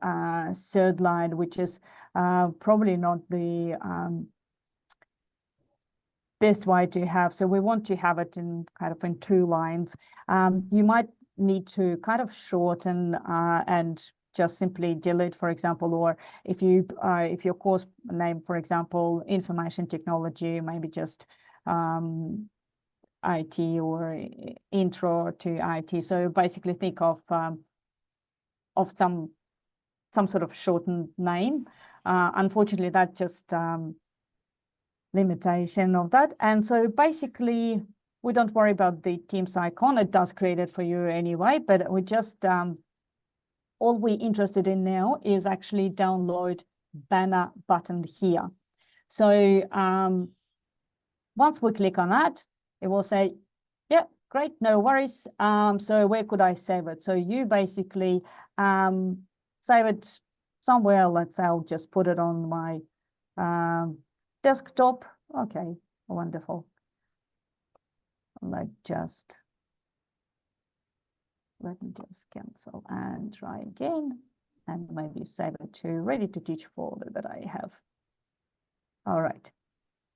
third line, which is probably not the best way to have. So we want to have it in kind of in 2 lines. You might need to kind of shorten and just simply delete, for example, or if your course name, for example, information technology, maybe just IT or intro to IT. So basically think of some sort of shortened name. Unfortunately, that just limitation of that. And so basically, we don't worry about the Teams icon. It does create it for you anyway, but we just, all we're interested in now is actually download banner button here. So once we click on that, it will say, yeah, great, no worries. So where could I save it? So you basically save it somewhere. Let's say I'll just put it on my desktop. Okay, wonderful. Let me just cancel and try again. and maybe save it to ready to teach folder that I have. All right.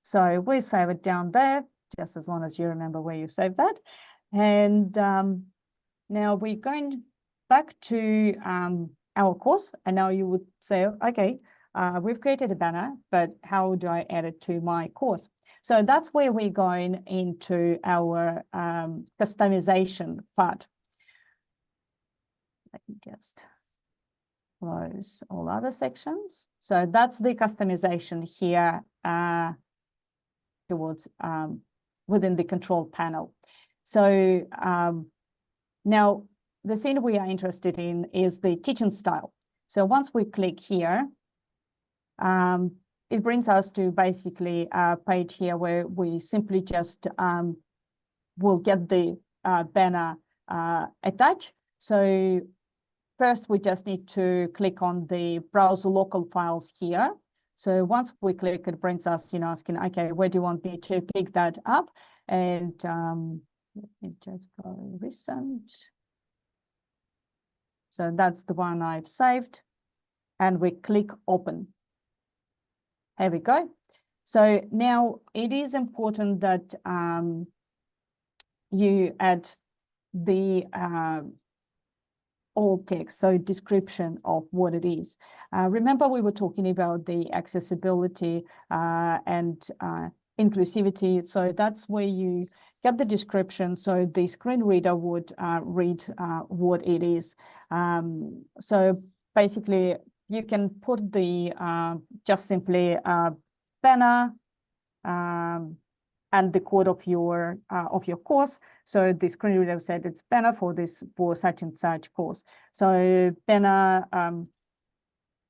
So we save it down there, just as long as you remember where you saved that. And now we're going back to our course. And now you would say, okay, we've created a banner, but how do I add it to my course? So that's where we're going into our customization part. Let me just close all other sections. So that's the customization here towards within the control panel. So now the thing we are interested in is the teaching style. So once we click here, it brings us to basically a page here where we simply just will get the banner attached. So first, we just need to click on the browse local files here. So once we click, it brings us, asking, okay, where do you want me to pick that up? And let me just go recent. So that's the one I've saved. And we click open. Here we go. So now it is important that you add the alt text, so description of what it is. Remember, we were talking about the accessibility and inclusivity. So that's where you get the description. So the screen reader would read what it is. So basically, you can put the just simply banner and the code of your course. So the screen reader said it's banner for such and such course. So banner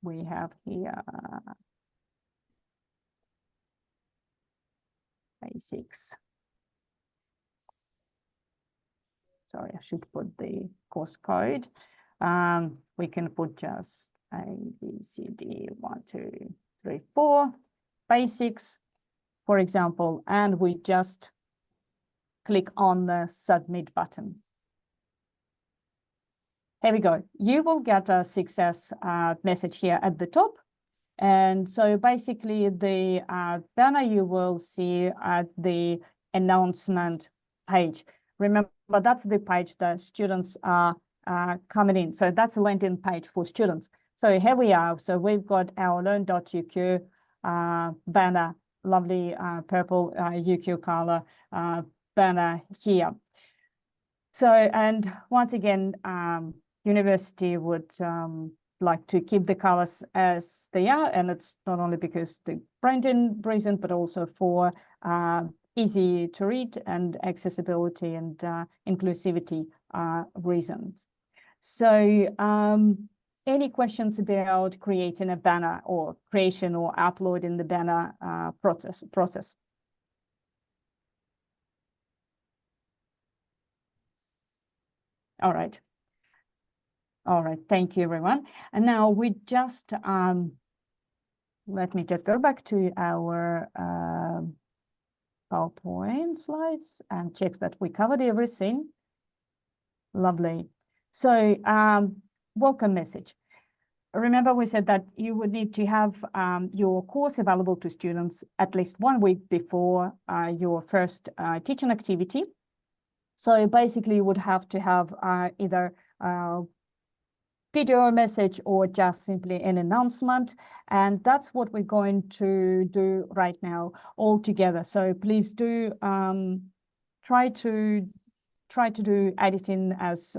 we have here basics. Sorry, I should put the course code. We can put just A, B, C, D, 1, 2, 3, 4 basics, for example, and we just click on the submit button. Here we go. You will get a success message here at the top. And so basically the banner you will see at the announcement page. Remember, that's the page that students are coming in. So that's a landing page for students. So here we are. So we've got our Learn.UQ banner, lovely purple UQ color banner here. So, and once again, university would like to keep the colors as they are, and it's not only because the branding reason, but also for easy to read and accessibility and inclusivity reasons. So any questions about creating a banner or creation or uploading the banner process? All right. All right, thank you, everyone. And now we just, let me just go back to our PowerPoint slides and check that we covered everything. Lovely. So welcome message. Remember, we said that you would need to have your course available to students at least 1 week before your first teaching activity. So basically, you would have to have either video message or just simply an announcement. And that's what we're going to do right now all together. So please do try to do editing as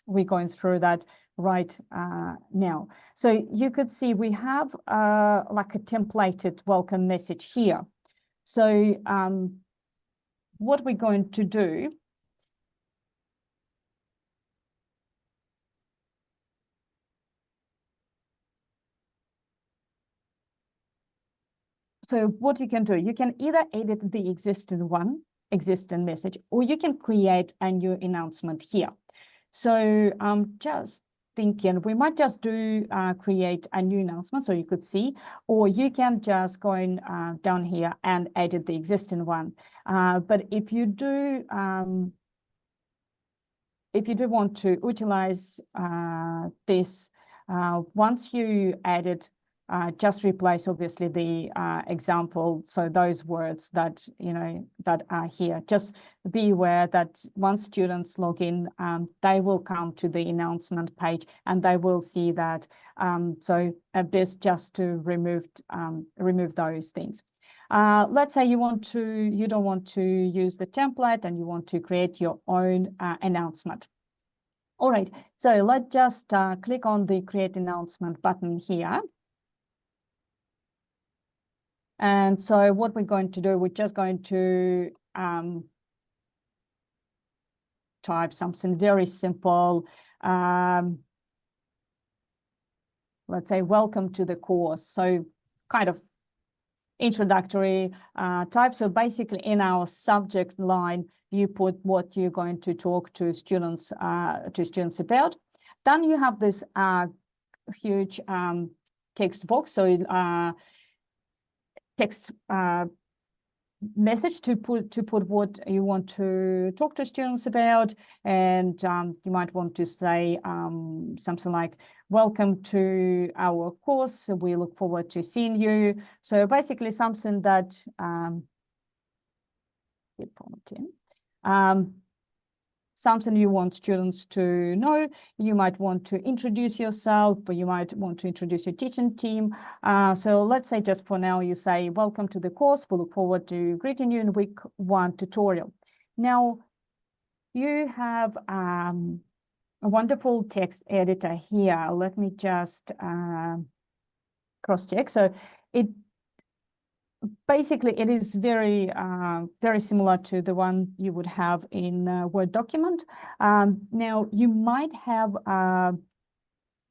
we're going through that right now. So you could see we have like a templated welcome message here. So what we're going to do, so what you can do, you can either edit the existing message, or you can create a new announcement here. So I'm just thinking we might just do create a new announcement so you could see, or you can just go in, down here and edit the existing one. But if you do want to utilize this Once you edit, just replace obviously the example. So those words that, that are here, just be aware that once students log in, they will come to the announcement page and they will see that. So best just to remove those things. Let's say you don't want to use the template and you want to create your own announcement. All right, so let's just click on the create announcement button here. And so what we're going to do, we're just going to type something very simple. Let's say, welcome to the course. So kind of introductory type. So basically in our subject line, you put what you're going to talk to students about. Then you have this huge text box. So text message to put what you want to talk to students about, and you might want to say something like, welcome to our course, we look forward to seeing you. So basically something that something you want students to know. You might want to introduce yourself, or you might want to introduce your teaching team. So let's say just for now, you say, welcome to the course. We look forward to greeting you in week 1 tutorial. Now, you have a wonderful text editor here. Let me just cross-check. So basically, it is very similar to the one you would have in a Word document. Now, you might have a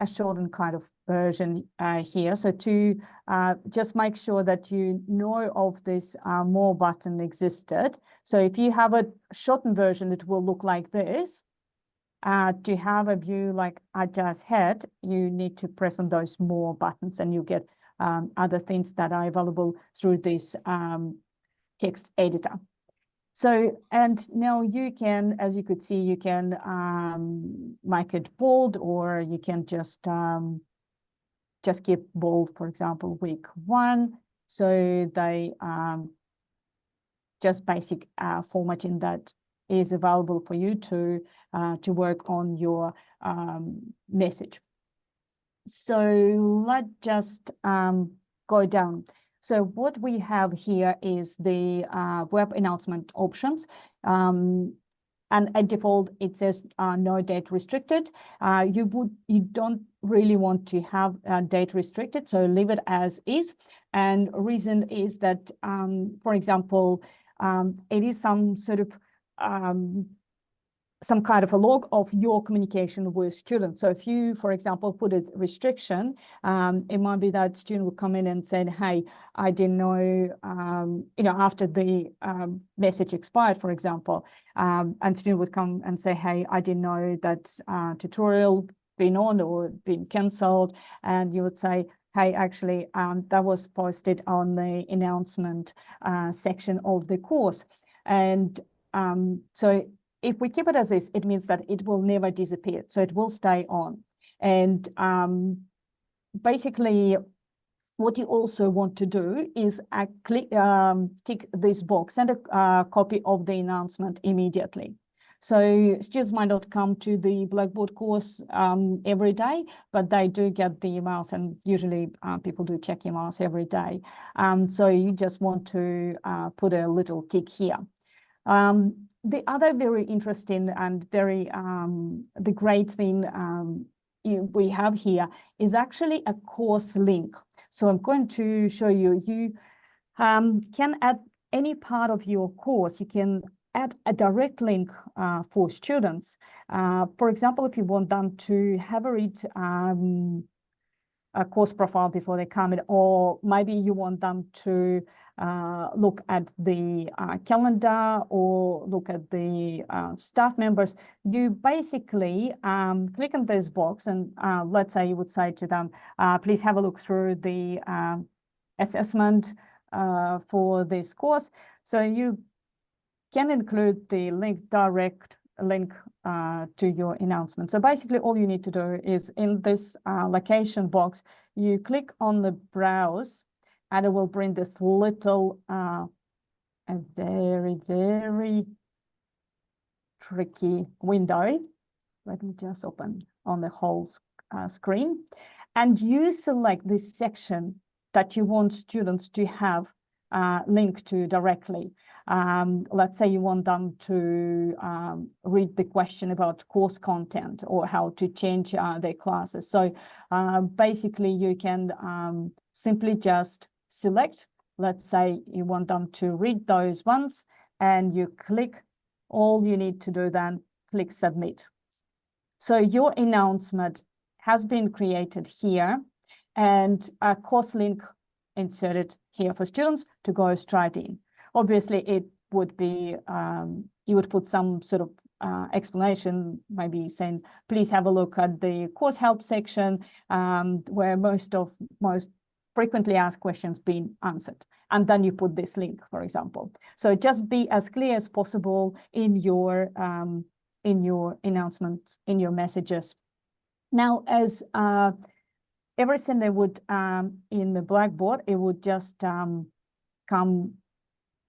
shortened kind of version here. So to just make sure that you know of this more button existed. So if you have a shortened version, it will look like this. To have a view like I just had, you need to press on those more buttons and you get other things that are available through this text editor. So, and now you can, as you could see, you can make it bold, or you can just keep bold, for example, week 1. So they just basic formatting that is available for you to work on your message. So let's just go down. So what we have here is the web announcement options. And at default, it says no date restricted. You don't really want to have date restricted, so leave it as is. And reason is that, for example, it is some sort of some kind of a log of your communication with students. So if you, for example, put a restriction, it might be that student will come in and say, hey, I didn't know, after the message expired, for example, and student would come and say, hey, I didn't know that tutorial been on or been cancelled. And you would say, hey, actually, that was posted on the announcement section of the course. And so if we keep it as is, it means that it will never disappear. So it will stay on. And basically, what you also want to do is tick this box, send a copy of the announcement immediately. So students might not come to the Blackboard course every day, but they do get the emails, and usually people do check emails every day. So you just want to put a little tick here. The other very interesting and very the great thing we have here is actually a course link. So I'm going to show you. You can add any part of your course. You can add a direct link for students. For example, if you want them to have a read a course profile before they come in, or maybe you want them to look at the calendar or look at the staff members, you basically click on this box and let's say you would say to them, please have a look through the assessment for this course. So you can include the link direct link to your announcement. So basically all you need to do is in this location box, you click on the browse and it will bring this little, a very, very tricky window. Let me just open on the whole screen. And you select this section that you want students to have link to directly. Let's say you want them to read the question about course content or how to change their classes. So basically you can simply just select, let's say you want them to read those ones, and you click, all you need to do then, click submit. So your announcement has been created here and a course link inserted here for students to go straight in. Obviously, it would be, you would put some sort of explanation, maybe saying, please have a look at the course help section where most frequently asked questions being answered. And then you put this link, for example. So just be as clear as possible in your announcements, in your messages. Now, as everything they would in the Blackboard, it would just come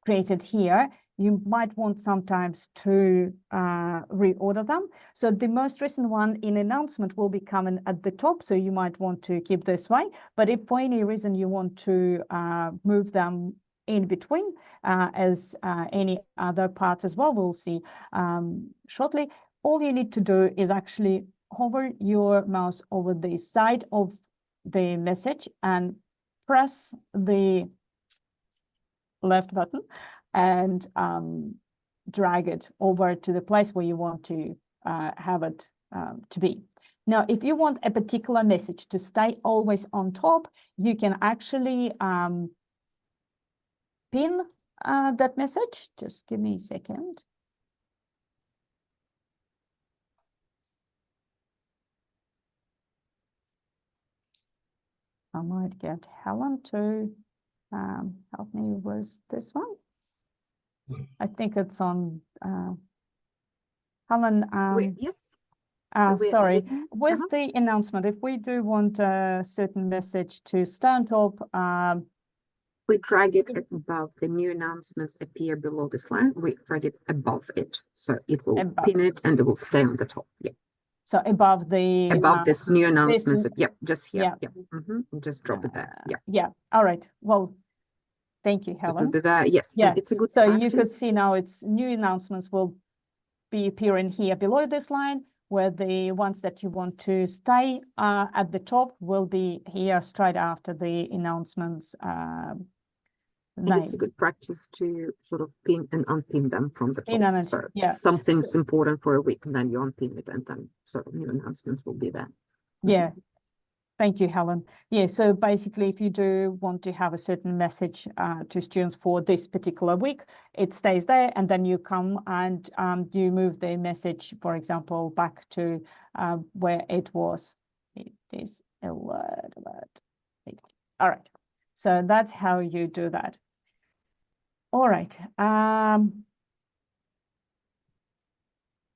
created here. You might want sometimes to reorder them. So the most recent one in announcement will be coming at the top. So you might want to keep this way. But if for any reason you want to move them in between as any other parts as well, we'll see shortly, all you need to do is actually hover your mouse over the side of the message and press the left button and drag it over to the place where you want to have it to be. Now, if you want a particular message to stay always on top, you can actually pin that message. Just give me a second. I might get Helen to help me with this one. I think it's on Helen. Yes. Sorry, with the announcement, if we do want a certain message to stay on top, we drag it above the new announcements appear below this line. We drag it above it, so it will pin it and it will stay on the top. Yeah. So above this new announcements. Yep, just here. Yeah. Just drop it there. Yeah. Yeah. All right. Well, thank you, Helen. Just do that. Yes. Yeah. It's a good So practice. You could see now it's new announcements will be appearing here below this line, where the ones that you want to stay at the top will be here straight after the announcements. It's a good practice to sort of pin and unpin them from the top. So something's important for a week, and then you unpin it, and then sort of new announcements will be there. Yeah. Thank you, Helen. Yeah, so basically, if you do want to have a certain message to students for this particular week, it stays there, and then you come and you move the message, for example, back to where it was. It is alert. All right. So that's how you do that. All right.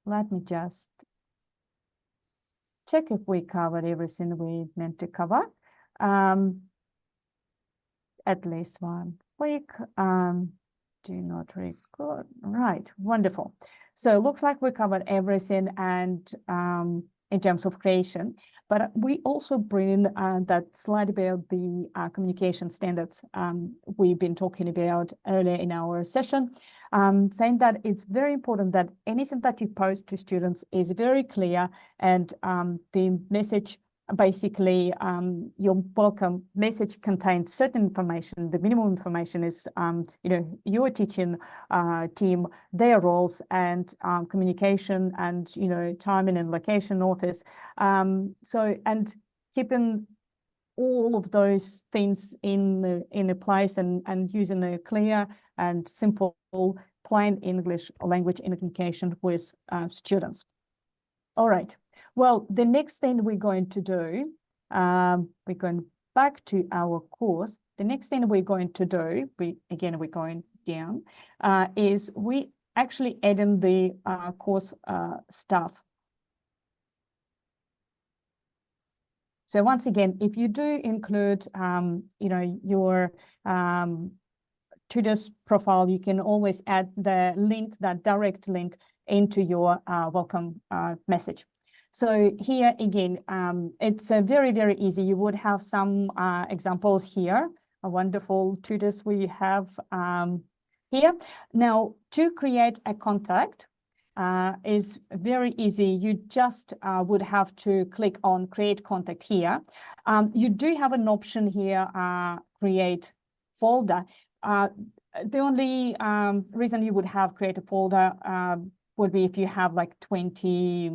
Let me just check if we covered everything we meant to cover. At least 1 week. Do not record. Right, wonderful. So it looks like we covered everything and in terms of creation, but we also bring in that slide about the communication standards we've been talking about earlier in our session, saying that it's very important that anything that you post to students is very clear, and the message, basically your welcome message contains certain information. The minimum information is your teaching team, their roles, and communication, and timing and location, office, and keeping all of those things in a place, and using a clear and simple plain English language in communication with students. All right. Well, the next thing we're going to do, we're going back to our course. The next thing we're going to do, we're going down, is we actually add in the course stuff. So once again, if you do include, your tutor's profile, you can always add the link, that direct link, into your welcome message. So here again, it's very, very easy. You would have some examples here, a wonderful tutors we have here. Now, to create a contact is very easy. You just would have to click on create contact here. You do have an option here, create folder. The only reason you would have create a folder would be if you have like 20,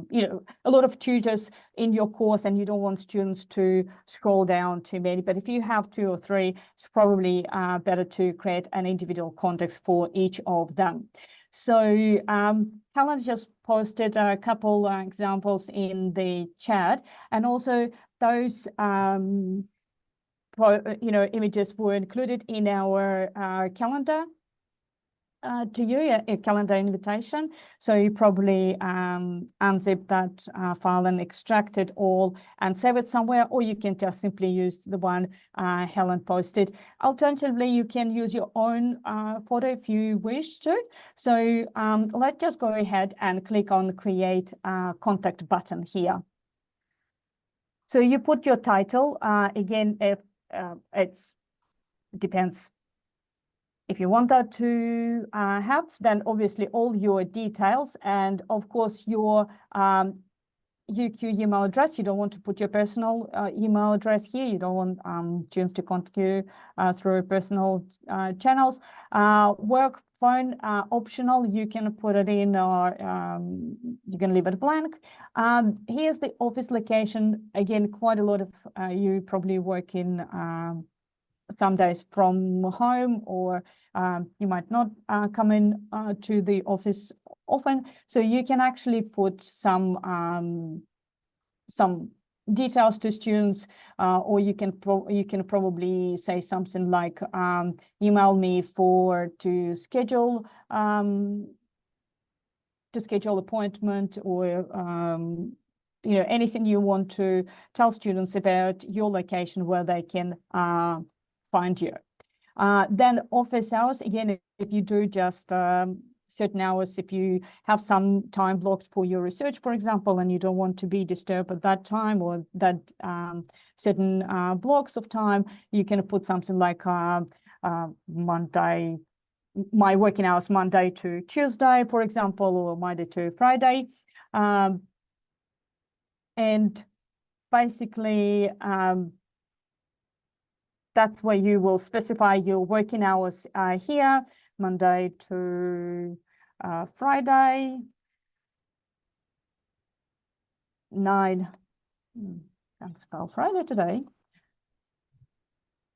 a lot of tutors in your course and you don't want students to scroll down too many. But if you have 2 or 3, it's probably better to create an individual context for each of them. So Helen just posted a couple examples in the chat, and also those images were included in our calendar to you, a calendar invitation. So you probably unzip that file and extract it all and save it somewhere, or you can just simply use the one Helen posted. Alternatively, you can use your own photo if you wish to. So let's just go ahead and click on the create contact button here. So you put your title. Again, if it depends. If you want that to have, then obviously all your details and of course your UQ email address. You don't want to put your personal email address here. You don't want students to contact you through personal channels. Work phone optional. You can put it in, or you can leave it blank. Here's the office location. Again, quite a lot of you probably work in some days from home, or you might not come in to the office often. So you can actually put some details to students, or you can probably say something like email me to schedule appointment, or anything you want to tell students about your location where they can find you. Then office hours, again, if you do just certain hours, if you have some time blocked for your research, for example, and you don't want to be disturbed at that time, or that certain blocks of time, you can put something like Monday, my working hours Monday to Tuesday, for example, or Monday to Friday. And basically, that's where you will specify your working hours here, Monday to Friday, 9. Can't spell Friday today.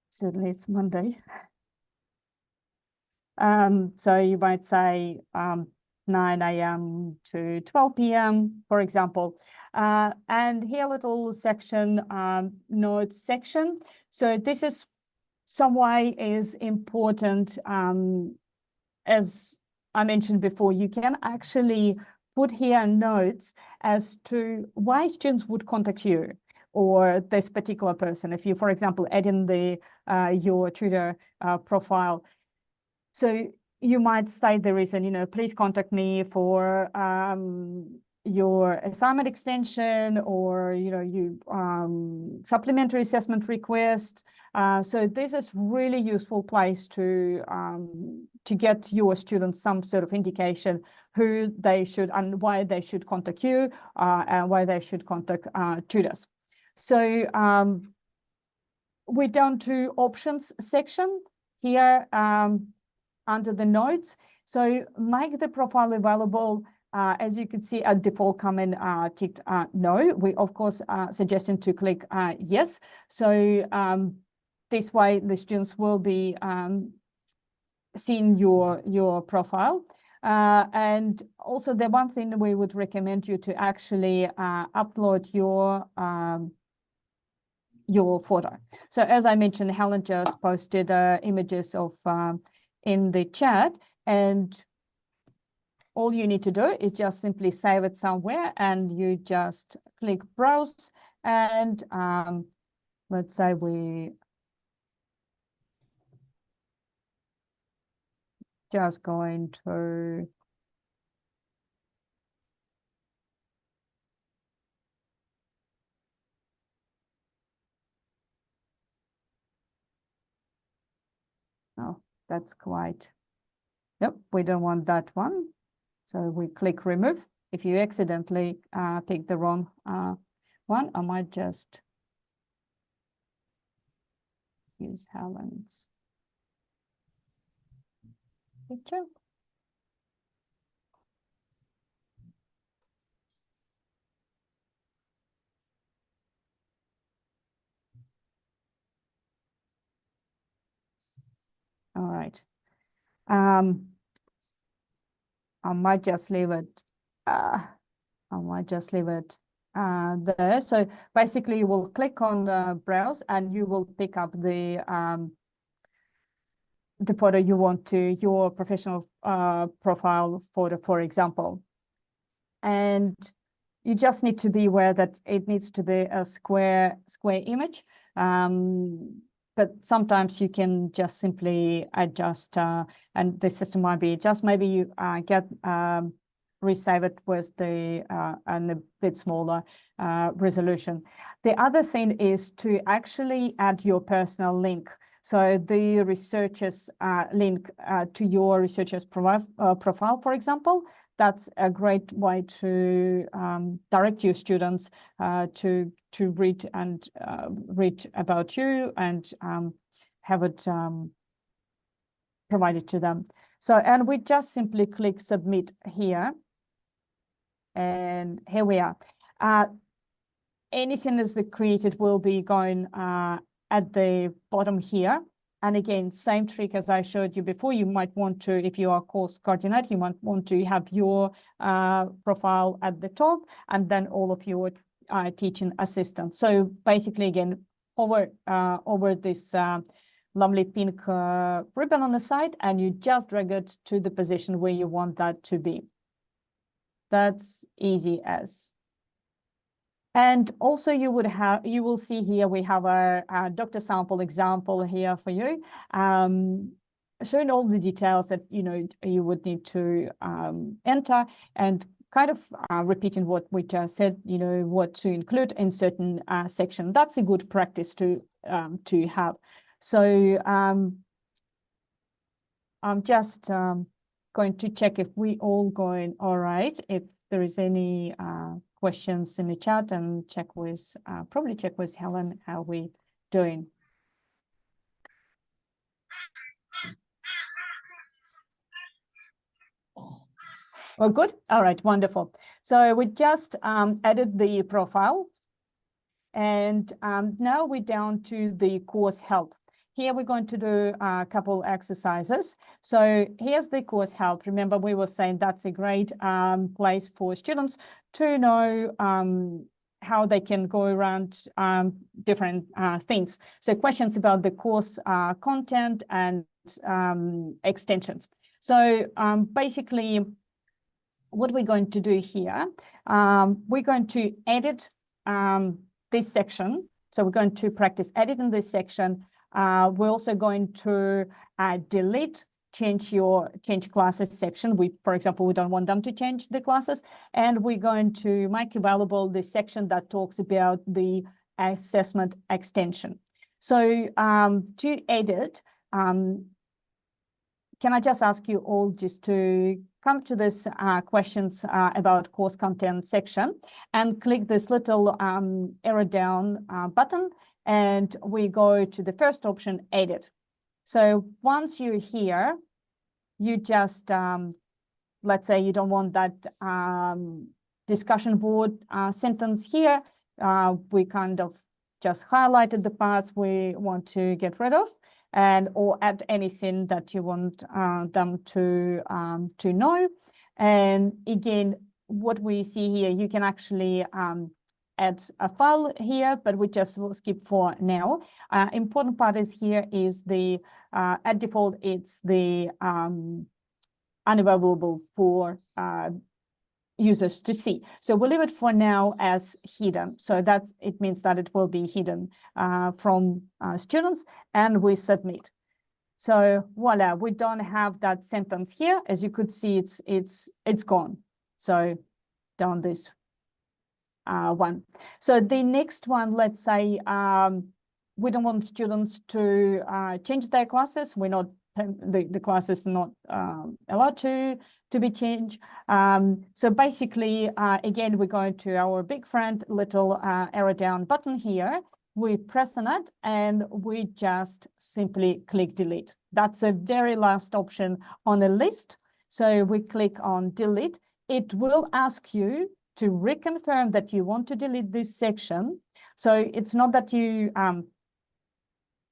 Certainly it's Monday. So you might say 9 a.m. to 12 p.m., for example. And here a little section, notes section. So this is some way is important. As I mentioned before, you can actually put here notes as to why students would contact you or this particular person. If you, for example, add in your tutor profile. So you might state the reason, please contact me for your assignment extension, or supplementary assessment request. So this is really useful place to get your students some sort of indication who they should and why they should contact you, and why they should contact tutors. So we're down to options section here under the notes. So make the profile available. As you can see, a default comment ticked no. We, of course, suggesting to click yes. So this way, the students will be seeing your profile. And also, the one thing we would recommend you to actually upload your photo. So as I mentioned, Helen just posted images of in the chat, and all you need to do is just simply save it somewhere, and you just click browse, and let's say we just going to oh, that's quite, yep, we don't want that one. So we click remove. If you accidentally pick the wrong one, I might just use Helen's picture. All right. I might just leave it. There. So basically, you will click on browse, and you will pick up the photo you want to, your professional profile photo, for example. And you just need to be aware that it needs to be a square image. But sometimes you can just simply adjust, and the system might be just maybe you get resave it with the and a bit smaller resolution. The other thing is to actually add your personal link. So the researcher's link to your researcher's profile, for example, that's a great way to direct your students to read and read about you, and have it provided to them. So, and we just simply click submit here, and here we are. Anything that's created will be going at the bottom here. And again, same trick as I showed you before. You might want to, if you are course coordinator, you might want to have your profile at the top, and then all of your teaching assistants. So basically, again, over this lovely pink ribbon on the side, and you just drag it to the position where you want that to be. That's easy as. And also you will see here, we have a doctor sample example here for you, showing all the details that, you would need to enter, and kind of repeating what we just said, what to include in certain section. That's a good practice to have. So I'm just going to check if we all going all right, if there is any questions in the chat, and probably check with Helen how we doing. Oh, good. All right, wonderful. So we just added the profile, and now we're down to the course help. Here we're going to do a couple exercises. So here's the course help. Remember, we were saying that's a great place for students to know how they can go around different things. So questions about the course content and extensions. So basically, what we're going to do here, we're going to edit this section. So we're going to practice editing this section. We're also going to delete, change classes section. For example, we don't want them to change the classes, and we're going to make available the section that talks about the assessment extension. So to edit, can I just ask you all just to come to this questions about course content section, and click this little arrow down button, and we go to the first option, edit. So once you're here, you just, let's say you don't want that discussion board sentence here. We kind of just highlighted the parts we want to get rid of, or add anything that you want them to know. And again, what we see here, you can actually add a file here, but we just will skip for now. Important part is here is the at default, it's the unavailable for users to see. So we'll leave it for now as hidden. So that it means that it will be hidden from students, and we submit. So voila, we don't have that sentence here. As you could see, it's gone. So down this one. So the next one, let's say we don't want students to change their classes. We're not the class is not allowed to be changed. So basically, again, we go to our big friend little arrow down button here. We press on it and we just simply click delete. That's the very last option on the list. So we click on delete. It will ask you to reconfirm that you want to delete this section. So it's not that you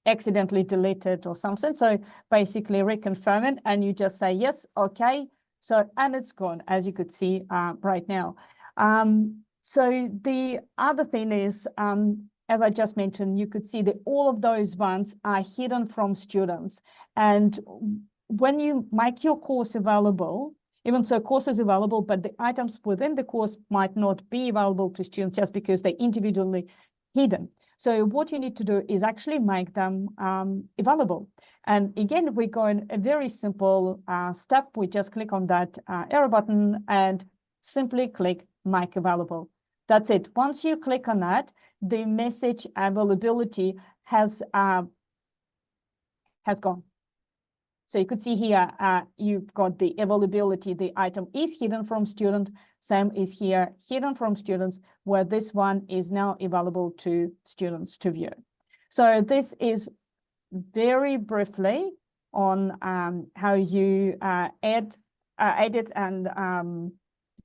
accidentally deleted or something. So basically reconfirm it and you just say, yes, okay. So, and it's gone, as you could see right now. So the other thing is, as I just mentioned, you could see that all of those ones are hidden from students. And when you make your course available, even so course is available, but the items within the course might not be available to students just because they're individually hidden. So what you need to do is actually make them available. And again, we go in a very simple step. We just click on that arrow button and simply click make available. That's it. Once you click on that, the message availability has gone. So you could see here, you've got the availability. The item is hidden from student. Same is here, hidden from students, where this one is now available to students to view. So this is very briefly on how you edit and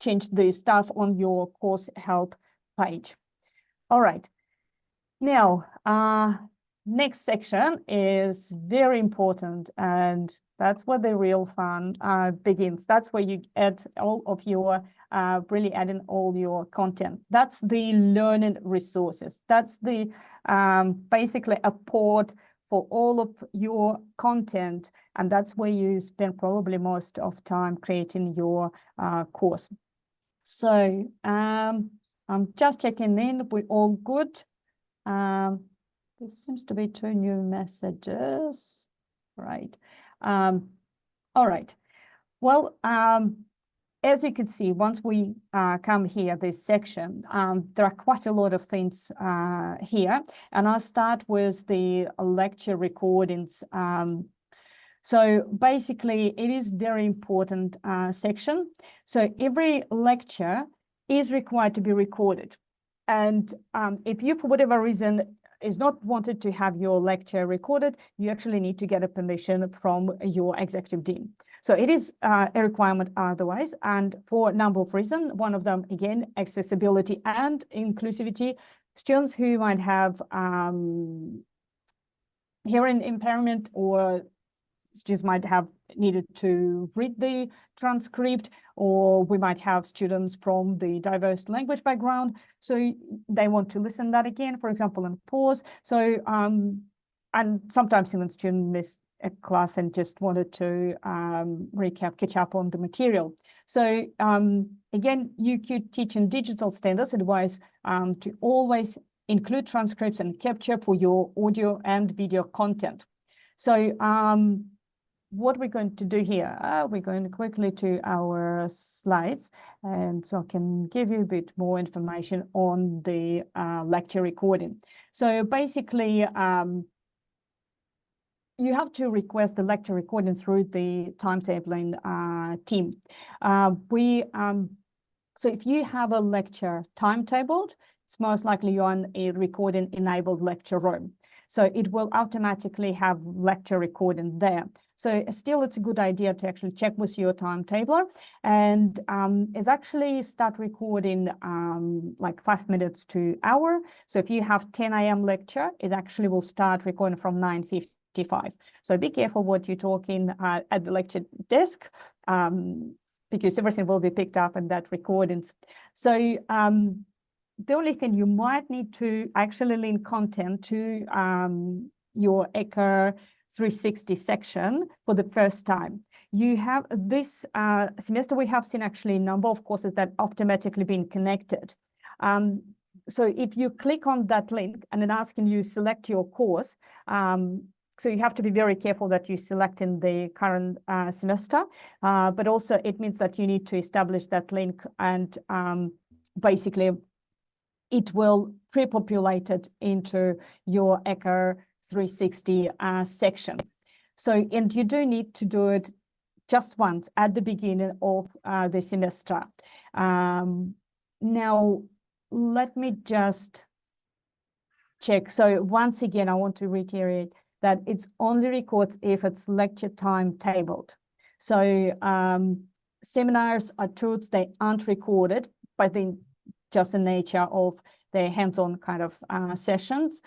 change the stuff on your course help page. All right. Now, next section is very important, and that's where the real fun begins. That's where you add all of your, really add in all your content. That's the learning resources. That's the basically a port for all of your content, and that's where you spend probably most of time creating your course. So I'm just checking in. We're all good. There seems to be 2 new messages, right? All right. Well, as you can see, once we come here, this section, there are quite a lot of things here. And I'll start with the lecture recordings. So basically, it is very important section. So every lecture is required to be recorded. And if you, for whatever reason, is not wanted to have your lecture recorded, you actually need to get a permission from your executive dean. So it is a requirement otherwise, and for a number of reasons. One of them, again, accessibility and inclusivity. Students who might have hearing impairment, or students might have needed to read the transcript, or we might have students from the diverse language background. So they want to listen that again, for example, and pause. So, and sometimes even students miss a class and just wanted to recap, catch up on the material. So again, UQ Teaching Digital Standards advise to always include transcripts and capture for your audio and video content. So what we're going to do here, we're going quickly to our slides, and so I can give you a bit more information on the lecture recording. So basically, you have to request the lecture recording through the timetabling team. So if you have a lecture timetabled, it's most likely you're on a recording enabled lecture room. So it will automatically have lecture recording there. So still, it's a good idea to actually check with your timetabler, and is actually start recording like 5 minutes to hour. So if you have 10 a.m. lecture, it actually will start recording from 9:55. So be careful what you're talking at the lecture desk, because everything will be picked up in that recordings. So the only thing you might need to actually link content to your Echo 360 section for the first time. You have this semester, we have seen actually a number of courses that automatically been connected. So if you click on that link and then asking you select your course, so you have to be very careful that you select in the current semester, but also it means that you need to establish that link, and basically it will pre-populate it into your ECHO 360 section. So, and you do need to do it just once at the beginning of the semester. Now, let me just check. So once again, I want to reiterate that it's only records if it's lecture time tabled. So seminars are truths, they aren't recorded, but they just the nature of the hands-on kind of sessions.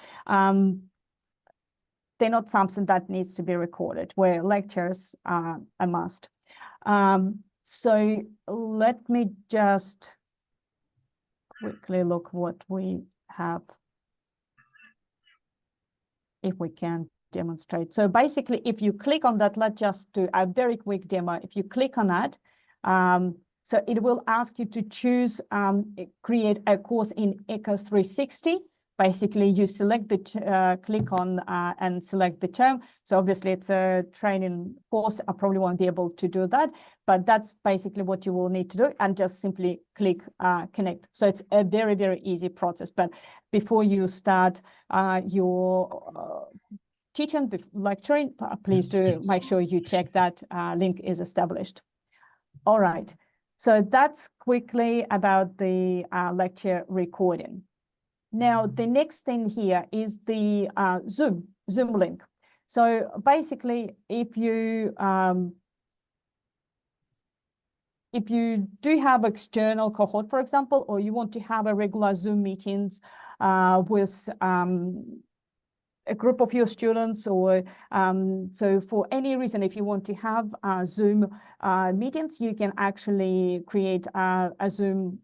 They're not something that needs to be recorded, where lectures are a must. So let me just quickly look what we have, if we can demonstrate. So basically, if you click on that, let's just do a very quick demo. If you click on that, so it will ask you to choose, create a course in ECHO 360. Basically, you select the, click on and select the term. So obviously it's a training course. I probably won't be able to do that, but that's basically what you will need to do, and just simply click connect. So it's a very, very easy process. But before you start your teaching, lecturing, please do make sure you check that link is established. All right. So that's quickly about the lecture recording. Now, the next thing here is the Zoom link. So basically, if you do have external cohort, for example, or you want to have a regular Zoom meetings with a group of your students, or so for any reason, if you want to have Zoom meetings, you can actually create a Zoom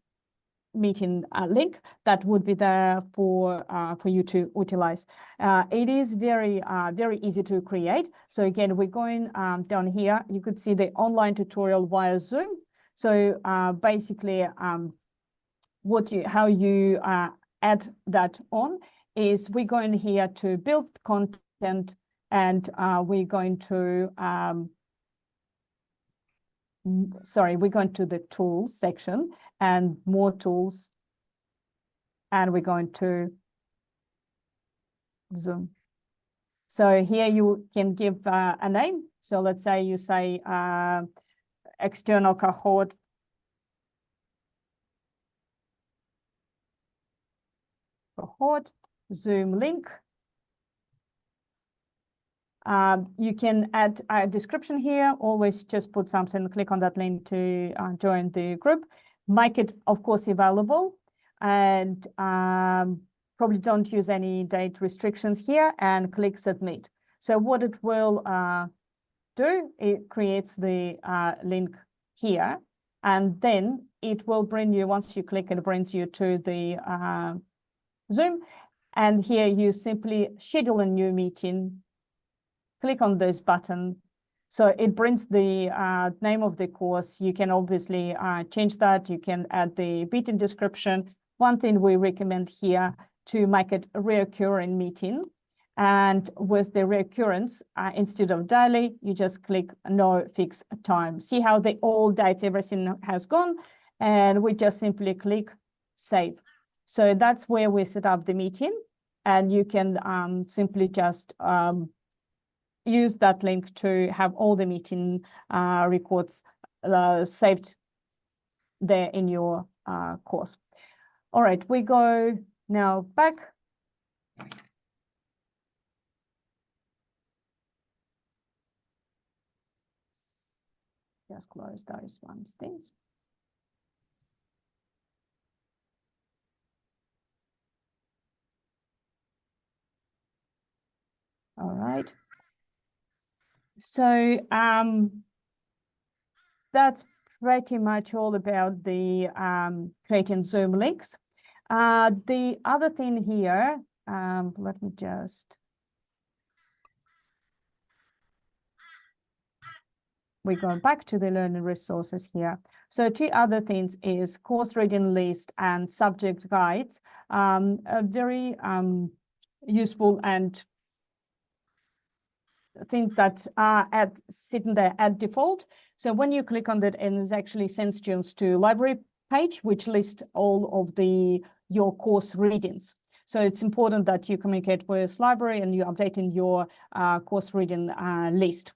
meeting link that would be there for you to utilize. It is very easy to create. So again, we're going down here. You could see the online tutorial via Zoom. So basically, how you add that on is we're going here to build content, and we're going to we're going to the tools section and more tools, and we're going to Zoom. So here you can give a name. So let's say you say external cohort Zoom link. You can add a description here. Always just put something, click on that link to join the group. Make it, of course, available, and probably don't use any date restrictions here, and click submit. So what it will do, it creates the link here, and then it will bring you, once you click, it brings you to the Zoom. And here you simply schedule a new meeting. Click on this button. So it brings the name of the course. You can obviously change that. You can add the meeting description. One thing we recommend here, to make it a recurring meeting. And with the recurrence, instead of daily, you just click no fixed time. See how the all dates, everything has gone. And we just simply click save. So that's where we set up the meeting. And you can simply just use that link to have all the meeting records saved there in your course. All right, we go now back. Just close those ones things. All right. So that's pretty much all about the creating Zoom links. The other thing here, let me just we go back to the learning resources here. So two other things is course reading list and subject guides, are very useful and things that are sitting there at default. So when you click on that, and it actually sends students to library page, which lists all of your course readings. So it's important that you communicate with library and you're updating your course reading list.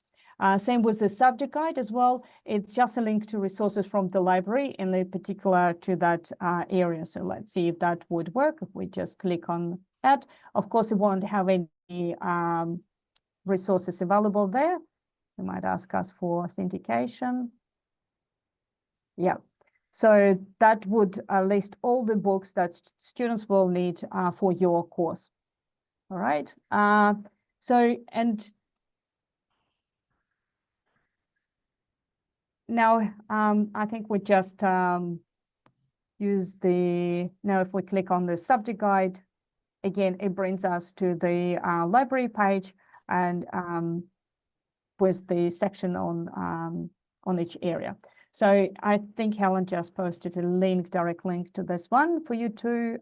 Same with the subject guide as well. It's just a link to resources from the library in particular to that area. So let's see if that would work. If we just click on that, of course, it won't have any resources available there. They might ask us for authentication. Yeah. So that would list all the books that students will need for your course. All right. And now I think we just use now if we click on the subject guide, again, it brings us to the library page and with the section on each area. So I think Helen just posted a direct link to this one for you to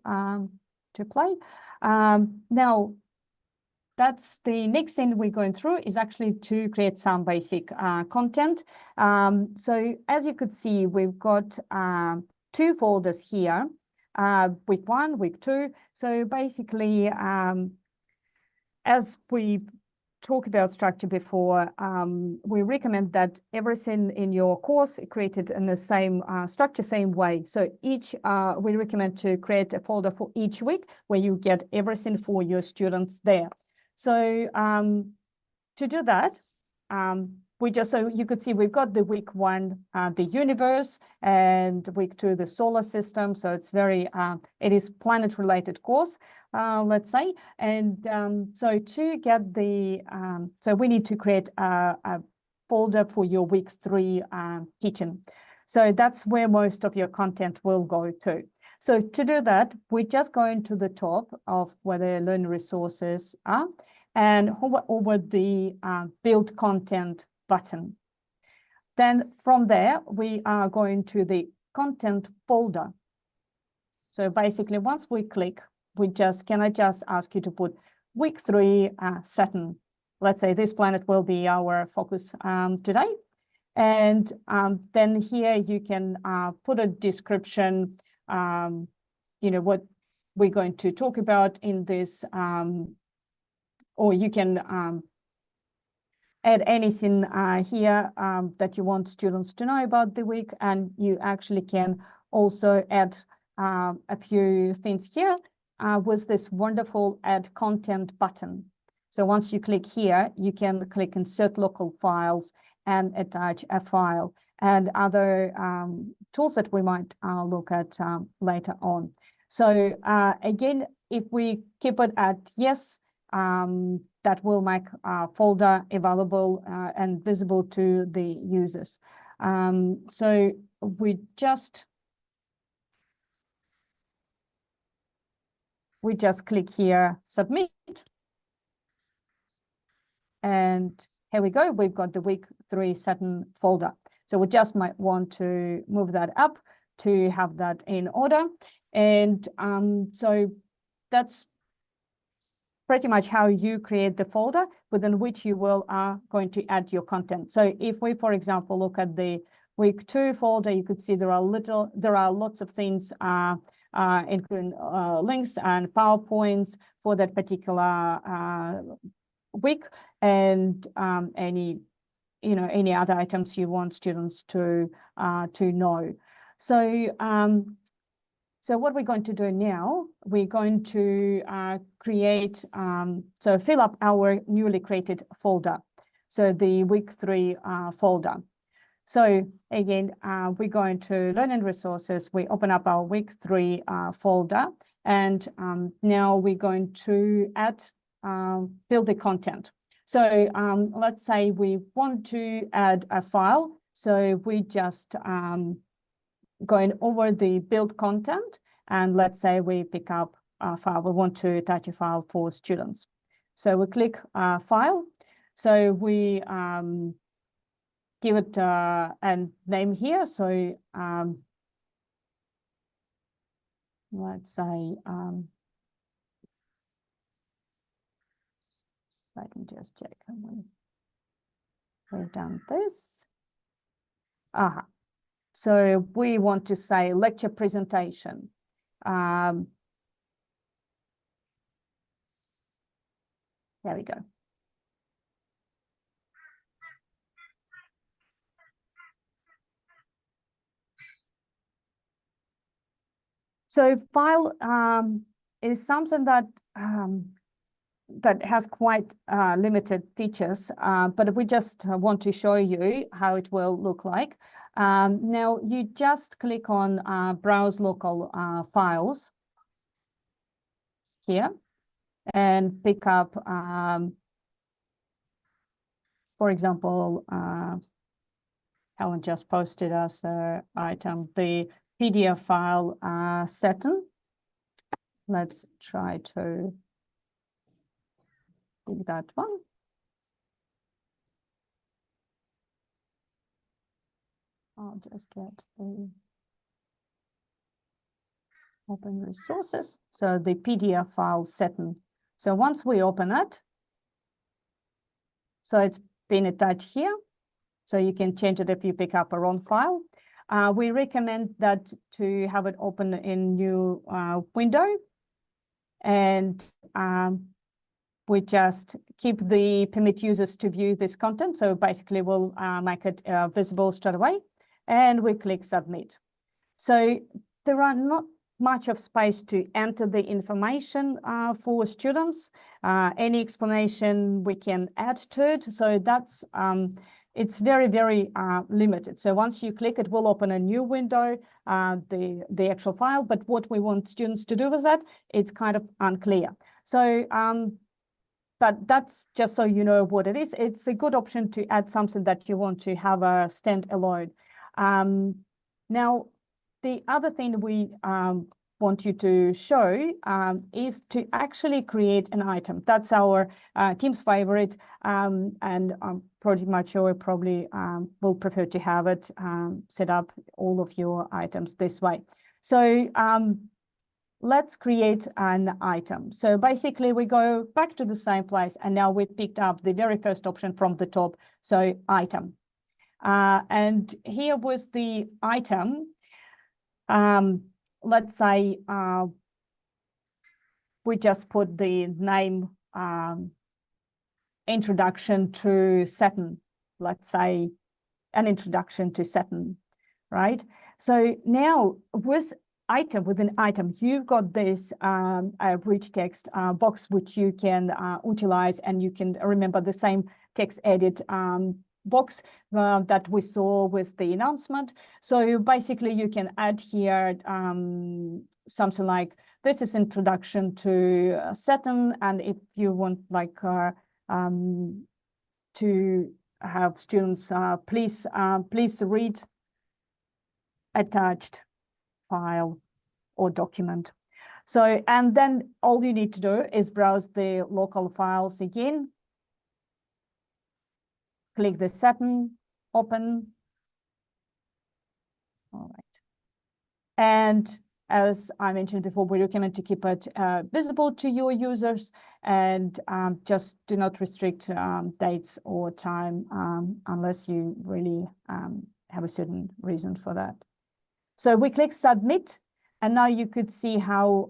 play. Now, that's the next thing we're going through is actually to create some basic content. So as you could see, we've got two folders here, week 1, week 2. So basically, as we talked about structure before, we recommend that everything in your course is created in the same structure, same way. So we recommend to create a folder for each week where you get everything for your students there. So to do that, so you could see we've got the week 1, the universe, and week 2, the solar system. So it's it is planet related course, let's say. And so to get so we need to create a folder for your week 3 teaching. So that's where most of your content will go to. So to do that, we just go into the top of where the learning resources are and hover over the build content button. Then from there, we are going to the content folder. So basically, once we click, can I just ask you to put week 3 Saturn. Let's say this planet will be our focus today. And then here you can put a description, what we're going to talk about in this, or you can add anything here that you want students to know about the week, and you actually can also add a few things here with this wonderful add content button. So once you click here, you can click insert local files and attach a file and other tools that we might look at later on. So again, if we keep it at yes, that will make a folder available and visible to the users. So we just click here, submit. And here we go. We've got the week 3 Saturn folder. So we just might want to move that up to have that in order. And so that's pretty much how you create the folder within which you are going to add your content. So if we, for example, look at the week 2 folder, you could see there are lots of things, including links and PowerPoints for that particular week, and any other items you want students to know. So what we're going to do now, we're going to fill up our newly created folder. So the week 3 folder. So again, we go into Learning Resources, we open up our week 3 folder, and now we're going to build the content. So let's say we want to add a file. So we just going over the build content, and let's say we pick up a file. We want to attach a file for students. So we click File. So we give it a name here. So let's say, let me just check. We've done this. So we want to say lecture presentation. There we go. So file is something that that has quite limited features, but we just want to show you how it will look like. Now you just click on browse local files here and pick up, for example, Helen just posted us an item, the PDF file Saturn. Let's try to pick that one. I'll just get the open resources. So the PDF file Saturn. So once we open it, so it's been attached here. So you can change it if you pick up a wrong file. We recommend that to have it open in new window, and we just keep the permit users to view this content. So basically we'll make it visible straight away, and we click submit. So there are not much of space to enter the information for students. Any explanation we can add to it. So that's it's very, very limited. So once you click, it will open a new window, the actual file. But what we want students to do with that, it's kind of unclear. So, but that's just so you know what it is. It's a good option to add something that you want to have a standalone. Now, the other thing we want you to show is to actually create an item. That's our team's favorite, and I'm pretty much sure probably will prefer to have it set up all of your items this way. So let's create an item. So basically we go back to the same place, and now we picked up the very first option from the top, so item. And here was the item. Let's say we just put the name introduction to Saturn, let's say an introduction to Saturn, right? So now with item, within item, you've got this rich text box which you can utilize, and you can remember the same text edit box that we saw with the announcement. So basically you can add here something like, this is introduction to Saturn, and if you want like to have students please read attached file or document. So, and then all you need to do is browse the local files again, click the Saturn, open. All right. And as I mentioned before, we recommend to keep it visible to your users, and just do not restrict dates or time unless you really have a certain reason for that. So we click submit, and now you could see how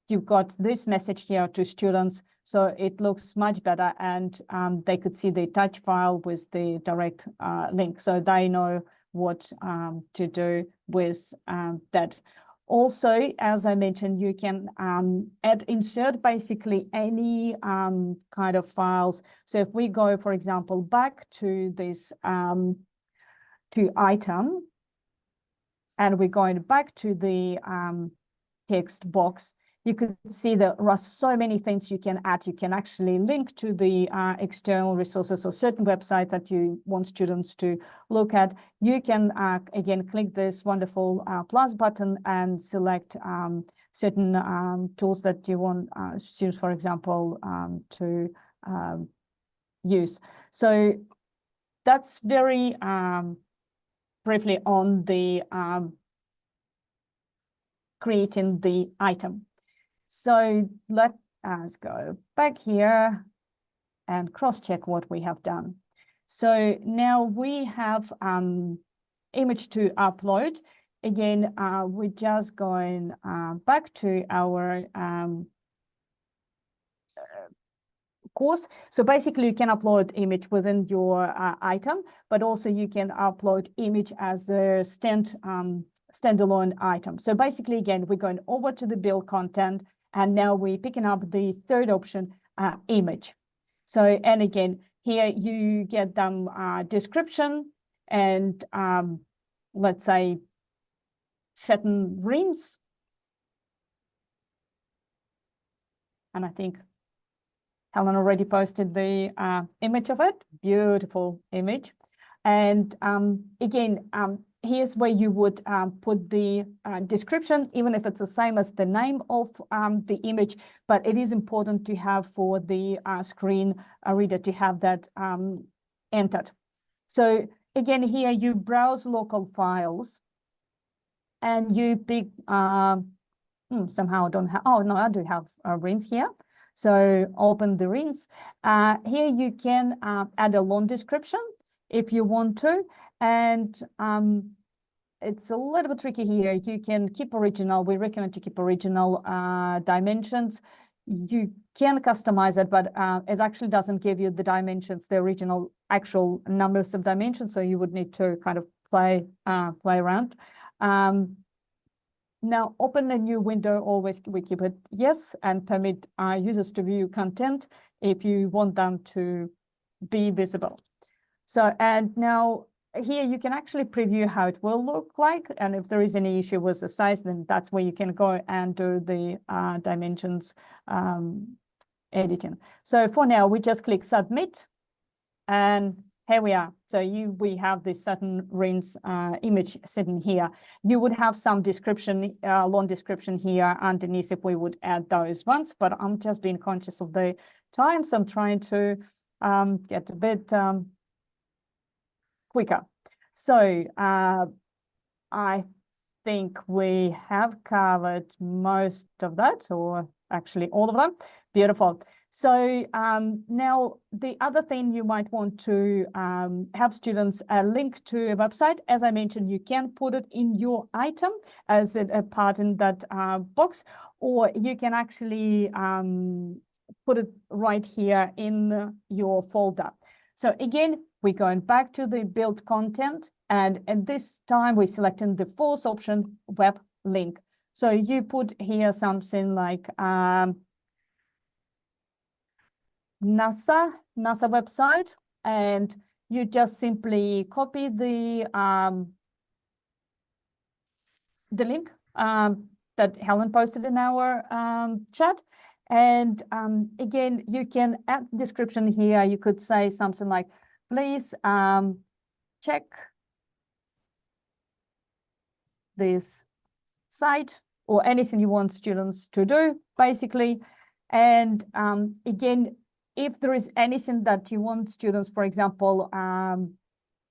you've got this message here to students. So it looks much better, and they could see the attached file with the direct link. So they know what to do with that. Also, as I mentioned, you can insert basically any kind of files. So if we go, for example, back to this to item, and we're going back to the text box, you could see there are so many things you can add. You can actually link to the external resources or certain websites that you want students to look at. You can, again, click this wonderful plus button and select certain tools that you want students, for example, to use. So that's very briefly on the creating the item. So let us go back here and cross-check what we have done. So now we have image to upload. Again, we're just going back to our course. So basically you can upload image within your item, but also you can upload image as a standalone item. So basically, again, we're going over to the build content, and now we're picking up the third option, image. So, and again, here you get them description and let's say certain rings. And I think Helen already posted the image of it. Beautiful image. And again, here's where you would put the description, even if it's the same as the name of the image, but it is important to have for the screen reader to have that entered. So again, here you browse local files and you pick, somehow I don't have, oh no, I do have rings here. So open the rings. Here you can add a long description if you want to, and it's a little bit tricky here. You can keep original. We recommend to keep original dimensions. You can customize it, but it actually doesn't give you the dimensions, the original actual numbers of dimensions. So you would need to kind of play around. Now open a new window. Always we keep it yes, and permit users to view content if you want them to be visible. So, and now here you can actually preview how it will look like. And if there is any issue with the size, then that's where you can go and do the dimensions editing. So for now, we just click submit, and here we are. So we have this certain rings image sitting here. You would have some description, long description here underneath if we would add those ones, but I'm just being conscious of the time. So I'm trying to get a bit quicker. So I think we have covered most of that, or actually all of them. Beautiful. So now the other thing you might want to have students link to a website. As I mentioned, you can put it in your item as a part in that box, or you can actually put it right here in your folder. So again, we're going back to the build content, and at this time we're selecting the fourth option, web link. So you put here something like NASA website, and you just simply copy the link that Helen posted in our chat. And again, you can add description here. You could say something like, please check this site, or anything you want students to do, basically. And again, if there is anything that you want students, for example,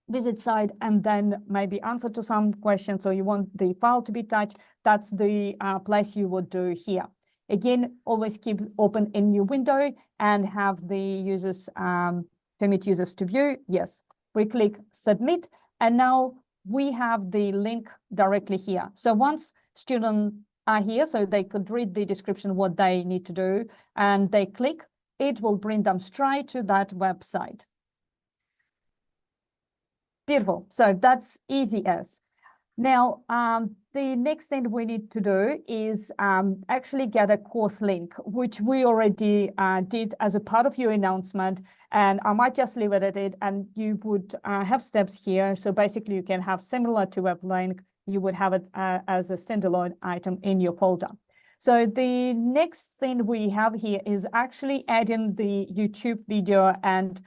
visit site and then maybe answer to some questions, or you want the file to be touched, that's the place you would do here. Again, always keep open a new window and have the users permit users to view. Yes, we click submit, and now we have the link directly here. So once students are here, so they could read the description, what they need to do, and they click, it will bring them straight to that website. Beautiful. So that's easy as. Now, the next thing we need to do is actually get a course link, which we already did as a part of your announcement. And I might just leave it at it, and you would have steps here. So basically, you can have similar to web link, you would have it as a standalone item in your folder. So the next thing we have here is actually adding the YouTube video and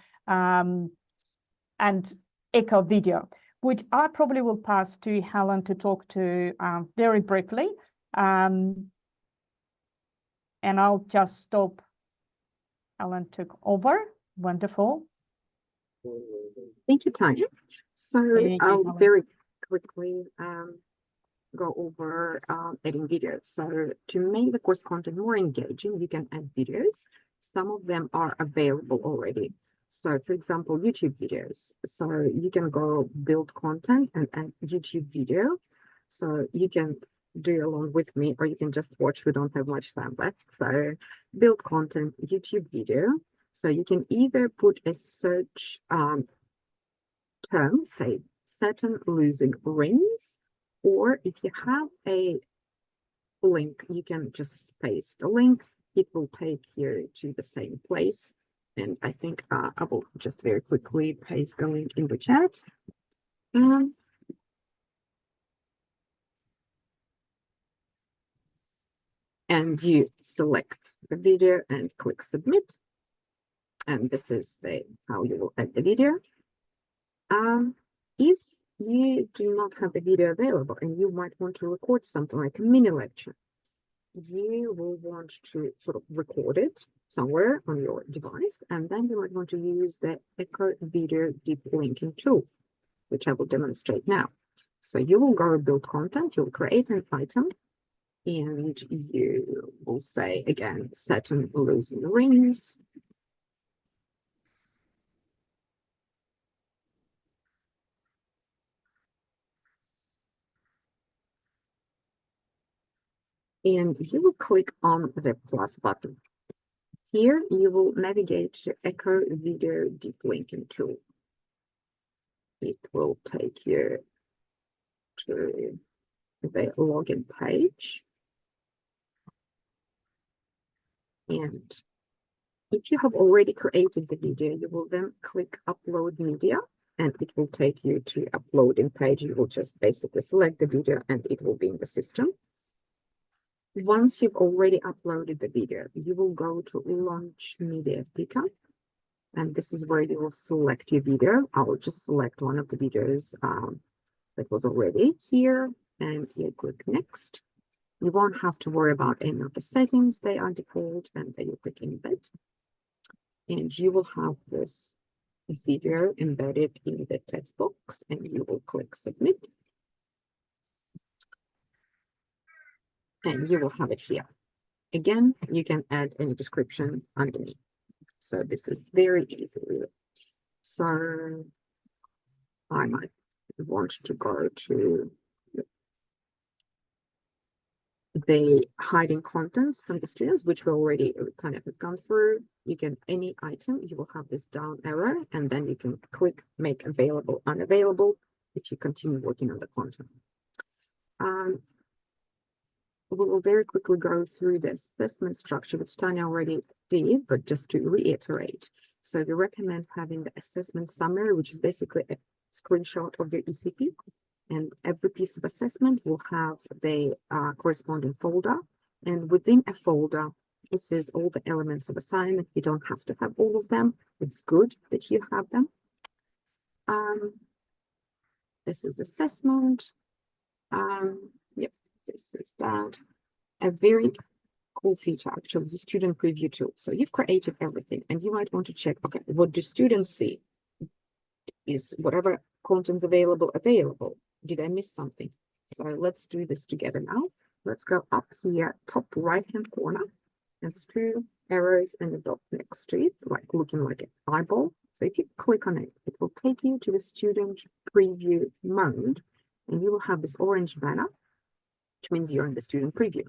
echo video, which I probably will pass to Helen to talk to very briefly. And I'll just stop. Helen took over. Wonderful. Thank you, Tanya. So Thank you, I'll Colin. very quickly go over adding videos. So to make the course content more engaging, you can add videos. Some of them are available already. So for example, YouTube videos. So you can go build content and add YouTube video. So you can do along with me, or you can just watch. We don't have much time left. So build content, YouTube video. So you can either put a search term, say Saturn losing rings, or if you have a link, you can just paste the link. It will take you to the same place. And I think I will just very quickly paste the link in the chat. And you select the video and click submit. And this is how you will add the video. If you do not have the video available and you might want to record something like a mini lecture, you will want to sort of record it somewhere on your device, and then you might want to use the Echo Video Deep Linking tool, which I will demonstrate now. So you will go build content, you'll create an item, and you will say again, Saturn losing rings. And you will click on the plus button. Here you will navigate to Echo Video Deep Linking tool. It will take you to the login page. And if you have already created the video, you will then click Upload Media, and it will take you to uploading page. You will just basically select the video and it will be in the system. Once you've already uploaded the video, you will go to Launch Media Picker, and this is where you will select your video. I will just select one of the videos that was already here, and you click Next. You won't have to worry about any of the settings. They are default, and then you click Embed. And you will have this video embedded in the text box, and you will click Submit. And you will have it here. Again, you can add any description underneath. So this is very easy, really. So I might want to go to the hiding contents from the students, which we already kind of have gone through. You can, any item, you will have this down arrow, and then you can click make available, unavailable if you continue working on the content. We will very quickly go through the assessment structure, which Tanya already did, but just to reiterate. So we recommend having the assessment summary, which is basically a screenshot of your ECP. And every piece of assessment will have the corresponding folder. And within a folder, this is all the elements of assignment. You don't have to have all of them. It's good that you have them. This is assessment. Yep, this is that. A very cool feature, actually, the student preview tool. So you've created everything, and you might want to check, okay, what do students see? Is whatever content's available? Did I miss something? So let's do this together now. Let's go up here, top right-hand corner. There's two arrows and a dot next to it, like looking like an eyeball. So if you click on it, it will take you to the student preview mode, and you will have this orange banner, which means you're in the student preview.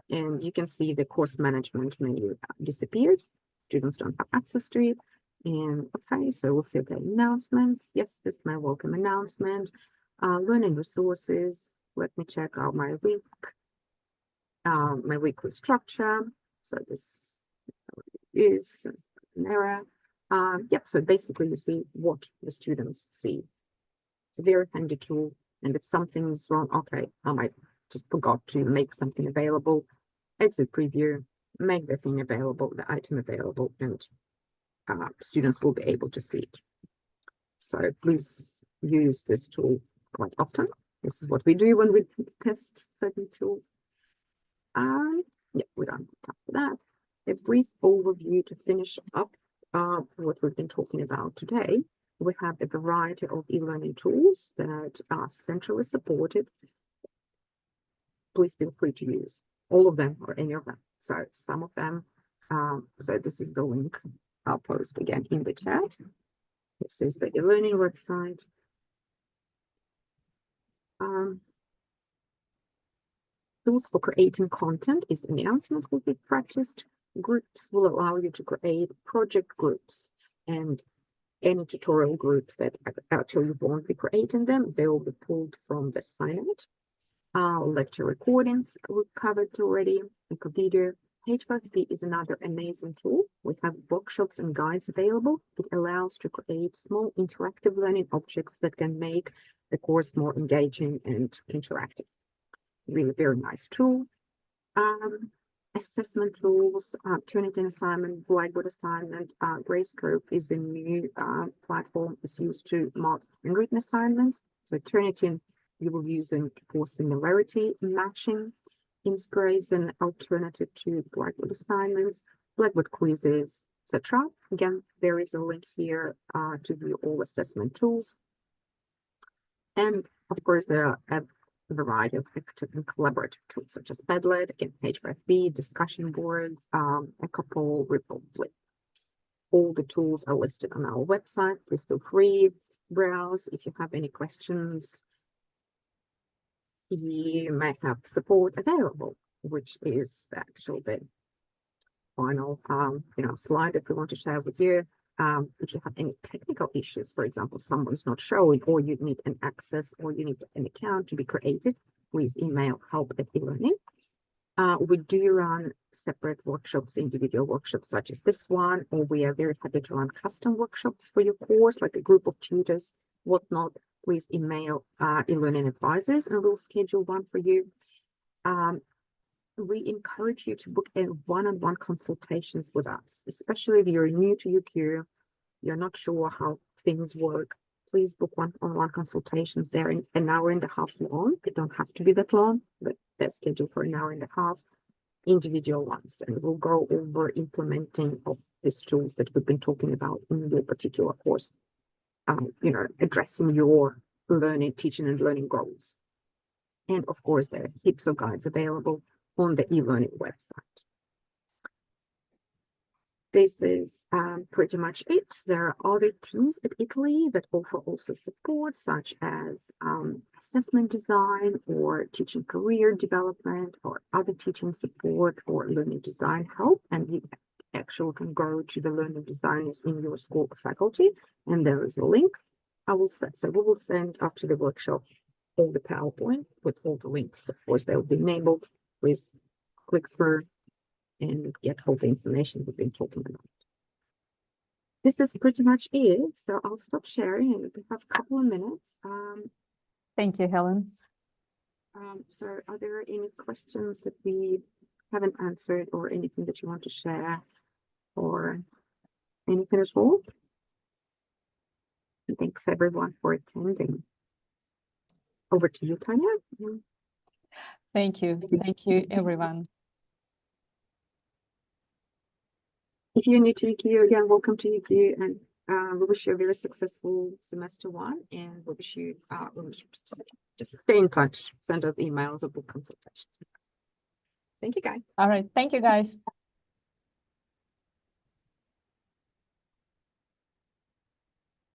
And you can see the course management menu disappeared. Students don't have access to it. And okay, so we'll see the announcements. Yes, this is my welcome announcement. Learning resources. Let me check out my weekly structure. So this is an error. Yep, so basically you see what the students see. It's a very handy tool. And if something's wrong, okay, I might just forgot to make something available. Exit preview, make the thing available, the item available, and students will be able to see it. So please use this tool quite often. This is what we do when we test certain tools. Yeah, we don't have time for that. A brief overview to finish up what we've been talking about today. we have a variety of e-learning tools that are centrally supported. Please feel free to use all of them or any of them. So some of them, so this is the link I'll post again in the chat. This is the e-learning website. Tools for creating content is announcements will be practiced. Groups will allow you to create project groups, and any tutorial groups that actually won't be creating them, they will be pulled from the assignment. Lecture recordings we covered already, like a video. H5P is another amazing tool. We have workshops and guides available. It allows to create small interactive learning objects that can make the course more engaging and interactive. Really very nice tool. Assessment tools, Turnitin assignment, Blackboard assignment, Grayscope is a new platform. It's used to mark handwritten assignments. So Turnitin you will use it for similarity matching. Inspire is an alternative to Blackboard assignments, Blackboard quizzes, etc. Again, there is a link here to view all assessment tools. And of course, there are a variety of active and collaborative tools such as Padlet, again, H5P, discussion boards, Ecopol, Ripple, Flip. All the tools are listed on our website. Please feel free, browse. If you have any questions, you may have support available, which is actually the final slide that we want to share with you. If you have any technical issues, for example, someone's not showing, or you need an access, or you need an account to be created, please email help@elearning. We do run separate workshops, individual workshops such as this one, or we are very happy to run custom workshops for your course, like a group of tutors, whatnot. Please email e-learning advisors and we'll schedule one for you. We encourage you to book a one-on-one consultations with us, especially if you're new to UQ, you're not sure how things work. Please book one-on-one consultations. They're an hour and a half long. They don't have to be that long, but they're scheduled for an hour and a half, individual ones. And we'll go over implementing of these tools that we've been talking about in your particular course, addressing your learning, teaching and learning goals. And of course, there are heaps of guides available on the e-learning website. This is pretty much it. There are other teams at Italy that offer also support, such as assessment design or teaching career development or other teaching support or learning design help. And you actually can go to the learning designers in your school or faculty, and there is a link. So we will send after the workshop all the PowerPoint with all the links. Of course, they'll be enabled. Please click through and get all the information we've been talking about. This is pretty much it. So I'll stop sharing and we have a couple of minutes. Thank you, Helen. So are there any questions that we haven't answered or anything that you want to share or anything at all? And thanks everyone for attending. Over to you, Tanya. Thank you. Thank you, everyone. If you're new to UQ, again, welcome to UQ, and we wish you a very successful semester one, and we wish you just stay in touch, send us emails or book consultations. Thank you, guys. All right. Thank you, guys.